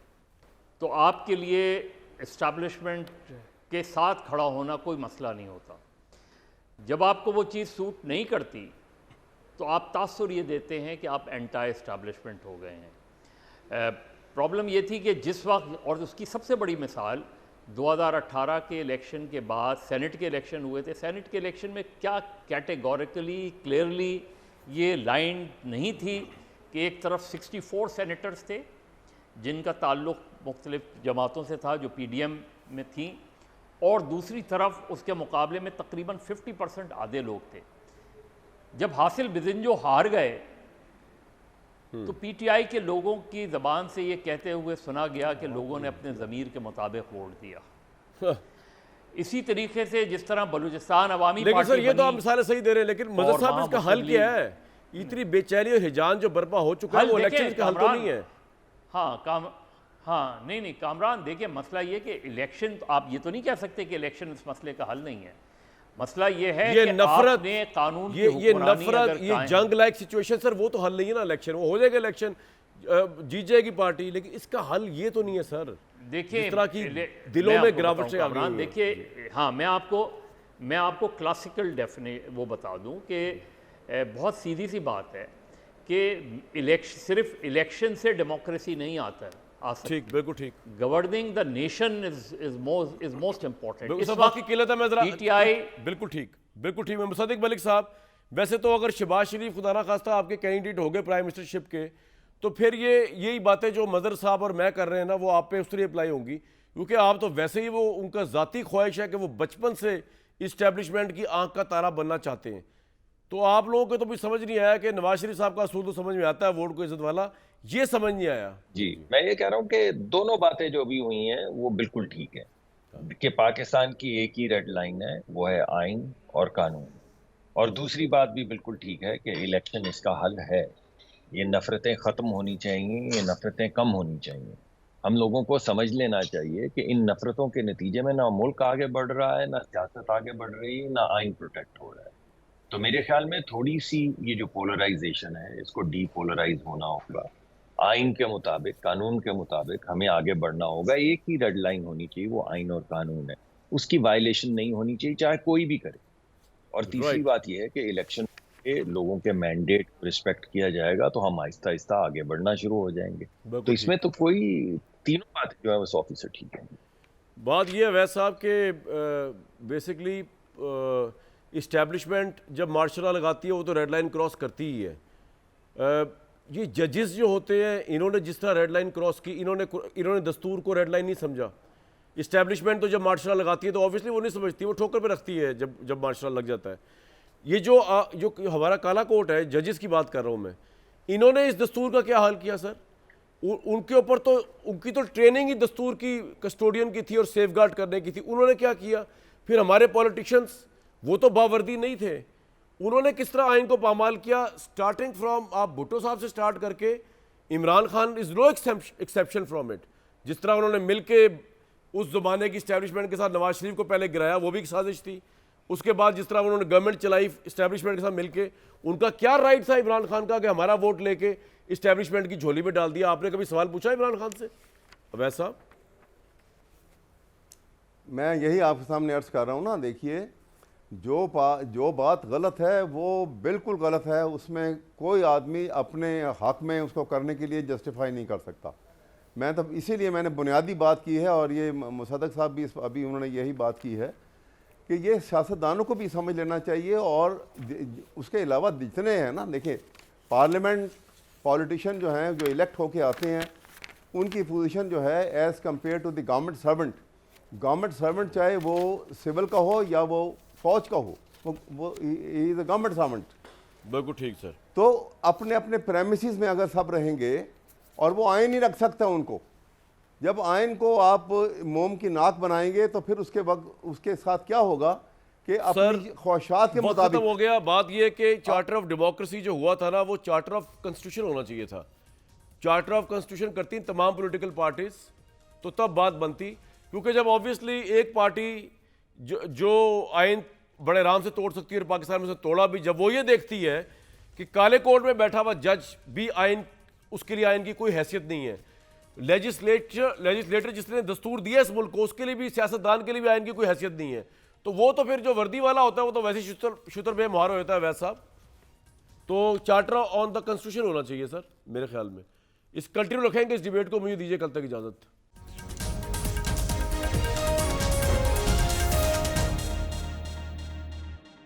[SPEAKER 4] तो आपके लिए इस्टेब्लिशमेंट के साथ खड़ा होना कोई मसला नहीं होता। जब आपको वो चीज़ सूट नहीं करती तो आप तासुर ये देते हैं कि आप एंटी इस्टेब्लिशमेंट हो गए हैं। प्रॉब्लम ये थी कि जिस वक्त, और उसकी सबसे बड़ी मिसाल 2018 के इलेक्शन के बाद सेनेट के इलेक्शन हुए थे। सेनेट के इलेक्शन में क्या कैटेगोरिकली क्लियरली ये लाइन नहीं थी कि एक तरफ 64 सेनेटर्स थे जिनका ताल्लुक़ मुख्तलिफ जमातों से था जो पीडीएम में थी, और दूसरी तरफ उसके मुकाबले में तकरीबन 50% आधे लोग थे। जब हासिल बिजिंजो हार गए तो पीटीआई के लोगों की ज़बान से ये कहते हुए सुना गया कि लोगों ने अपने ज़मीर के मुताबिक वोट दिया। इसी तरीके से जिस तरह बलूचिस्तान अवामी
[SPEAKER 1] लेकिन
[SPEAKER 4] पार्टी
[SPEAKER 1] सर ये तो आप
[SPEAKER 4] बनी,
[SPEAKER 1] मिसालें सही दे रहे हैं, लेकिन मजहर
[SPEAKER 4] और
[SPEAKER 1] साहब
[SPEAKER 4] वहाँ
[SPEAKER 1] इसका हल
[SPEAKER 4] मुस्लिम
[SPEAKER 1] क्या है? इतनी बेचैनी और हिजान जो बर्पा हो चुका है वो
[SPEAKER 4] देखें,
[SPEAKER 1] इलेक्शन का हल तो
[SPEAKER 4] कामरान,
[SPEAKER 1] नहीं है।
[SPEAKER 4] हाँ नहीं कामरान, देखिए मसला ये कि इलेक्शन, आप ये तो नहीं कह सकते कि इलेक्शन इस मसले का हल नहीं है। मसला ये है
[SPEAKER 1] ये
[SPEAKER 4] कि
[SPEAKER 1] नफरत,
[SPEAKER 4] आपने कानून
[SPEAKER 1] ये
[SPEAKER 4] की हुक्मरानी
[SPEAKER 1] नफरत,
[SPEAKER 4] अगर
[SPEAKER 1] ये जंग लाइक सिचुएशन, सर वो तो हल नहीं है ना। इलेक्शन वो हो जाएगा, इलेक्शन जीत जाएगी पार्टी, लेकिन इसका हल ये तो नहीं है सर।
[SPEAKER 4] देखिए
[SPEAKER 1] जिस तरह की दिलों में गिरावट से आ गई है।
[SPEAKER 4] देखिए हाँ, मैं आपको क्लासिकल वो बता दूं कि बहुत सीधी सी बात है कि सिर्फ इलेक्शन से डेमोक्रेसी नहीं आता है।
[SPEAKER 1] ठीक, बिल्कुल ठीक।
[SPEAKER 4] Governing the nation is most important.
[SPEAKER 1] इस बात की किल्लत है, मैं जरा
[SPEAKER 4] पीटीआई
[SPEAKER 1] बिल्कुल ठीक, बिल्कुल ठीक। मैं मुसद्दिक मलिक साहब, वैसे तो अगर शहबाज शरीफ खुदा ना खास्ता आपके कैंडिडेट हो गए प्राइम मिनिस्टरशिप के, तो फिर यही बातें जो मदर साहब और मैं कर रहे हैं ना, वो आप पे उस तरह अप्लाई होंगी, क्योंकि आप तो वैसे ही, वो उनका ज़ाती ख्वाहिश है कि वो बचपन से इस्टेब्लिशमेंट की आंख का तारा बनना चाहते हैं। तो आप लोगों को तो भी समझ नहीं आया कि नवाज शरीफ साहब का असूल तो समझ में आता है, वोट को इज्जत वाला, ये समझ नहीं आया।
[SPEAKER 3] जी, मैं ये कह रहा हूँ कि दोनों बातें जो अभी हुई हैं वो बिल्कुल ठीक है कि पाकिस्तान की एक ही रेड लाइन है, वो है आइन और कानून। और दूसरी बात भी बिल्कुल ठीक है कि इलेक्शन इसका हल है। ये नफरतें ख़त्म होनी चाहिए, ये नफरतें कम होनी चाहिए। हम लोगों को समझ लेना चाहिए कि इन नफरतों के नतीजे में ना मुल्क आगे बढ़ रहा है, ना सियासत आगे बढ़ रही है, ना आइन प्रोटेक्ट हो रहा है। तो मेरे ख्याल में थोड़ी सी ये जो पोलराइजेशन है, इसको डीपोलराइज होना होगा। आइन के मुताबिक, कानून के मुताबिक हमें आगे बढ़ना होगा। एक ही रेड लाइन होनी चाहिए, वो आइन और कानून है, उसकी वायलेशन नहीं होनी चाहिए, चाहे कोई भी करे। और तीसरी बात यह है कि इलेक्शन के लोगों के मैंडेट को रिस्पेक्ट किया जाएगा तो हम आहिस्ता आहिस्ता आगे बढ़ना शुरू हो जाएंगे। तो इसमें तो कोई, तीनों बातें जो है वो 100% ठीक है। बात
[SPEAKER 1] यह है वैसे साहब के बेसिकली इस्टेब्लिशमेंट जब मार्शल लॉ लगाती है वो तो रेड लाइन क्रॉस करती ही है। ये जजेस जो होते हैं, इन्होंने जिस तरह रेड लाइन क्रॉस की, इन्होंने दस्तूर को रेड लाइन नहीं समझा। इस्टेब्लिशमेंट तो जब मार्शल लॉ लगाती है तो ऑब्वियसली वो नहीं समझती, वो ठोकर पे रखती है जब मार्शल लॉ लग जाता है। ये जो हमारा काला कोट है, जजेस की बात कर रहा हूँ मैं, इन्होंने इस दस्तूर का क्या हाल किया सर? उनके ऊपर तो, उनकी तो ट्रेनिंग ही दस्तूर की कस्टोडियन की थी और सेफगार्ड करने की थी। उन्होंने क्या किया? फिर हमारे पॉलिटिशियंस, वो तो बावर्दी नहीं थे, उन्होंने किस तरह आइन को पामाल किया? स्टार्टिंग फ्रॉम, आप भुट्टो साहब से स्टार्ट करके Imran Khan is no exception from it. जिस तरह उन्होंने मिल के उस ज़माने की इस्टेब्लिशमेंट के साथ नवाज शरीफ को पहले गिराया, वो भी एक साजिश थी। उसके बाद जिस तरह उन्होंने गवर्नमेंट चलाई इस्टेब्लिशमेंट के साथ मिलके, उनका क्या राइट था इमरान खान का कि हमारा वोट लेके इस्टेब्लिशमेंट की झोली में डाल दिया? आपने कभी सवाल पूछा इमरान खान से? अवैस साहब,
[SPEAKER 2] मैं यही आपके सामने अर्ज कर रहा हूँ ना। देखिए, जो बात गलत है वो बिल्कुल गलत है, उसमें कोई आदमी अपने हक में उसको करने के लिए जस्टिफाई नहीं कर सकता। मैं तो इसीलिए मैंने बुनियादी बात की है, और ये मुसद्दक साहब भी अभी उन्होंने यही बात की है कि ये सियासतदानों को भी समझ लेना चाहिए। और उसके अलावा जितने हैं ना, देखिए पार्लियामेंट पॉलिटिशियन जो हैं, जो इलेक्ट होके आते हैं, उनकी पोजीशन जो है as compare to the government servant चाहे वो सिविल का हो या वो फौज का हो, वो इज़ अ गवर्नमेंट सर्वेंट।
[SPEAKER 1] बिल्कुल ठीक सर।
[SPEAKER 2] तो अपने अपने प्रेमिसेस में अगर सब रहेंगे, और वो आइन ही रख सकता है उनको। जब आइन को आप मोम की नाक बनाएंगे तो फिर उसके वक्त उसके साथ क्या होगा कि अपनी ख्वाहिशात के
[SPEAKER 1] वक्त
[SPEAKER 2] मुताबिक
[SPEAKER 1] खत्म हो गया। बात यह कि चार्टर ऑफ डेमोक्रेसी जो हुआ था ना, वो चार्टर ऑफ कॉन्स्टिट्यूशन होना चाहिए था। चार्टर ऑफ कॉन्स्टिट्यूशन करती तमाम पॉलिटिकल पार्टीज, तो तब बात बनती। क्योंकि जब ऑब्वियसली एक पार्टी जो आइन बड़े आराम से तोड़ सकती है और पाकिस्तान में से तोड़ा भी, जब वो ये देखती है कि काले कोर्ट में बैठा हुआ जज भी आइन, उसके लिए आइन की कोई हैसियत नहीं है, लेजिस्लेटर जिसने दस्तूर दिया इस मुल्क को, उसके लिए भी, सियासतदान के लिए भी आइन की कोई हैसियत नहीं है, तो वो तो फिर जो वर्दी वाला होता है वो तो वैसे ही शुतर पे मुहार होता है वैसा साहब। तो चार्टर ऑन द कॉन्स्टिट्यूशन होना चाहिए सर मेरे ख्याल में। इस कंटिन्यू रखेंगे इस डिबेट को। मुझे दीजिए कल तक इजाजत।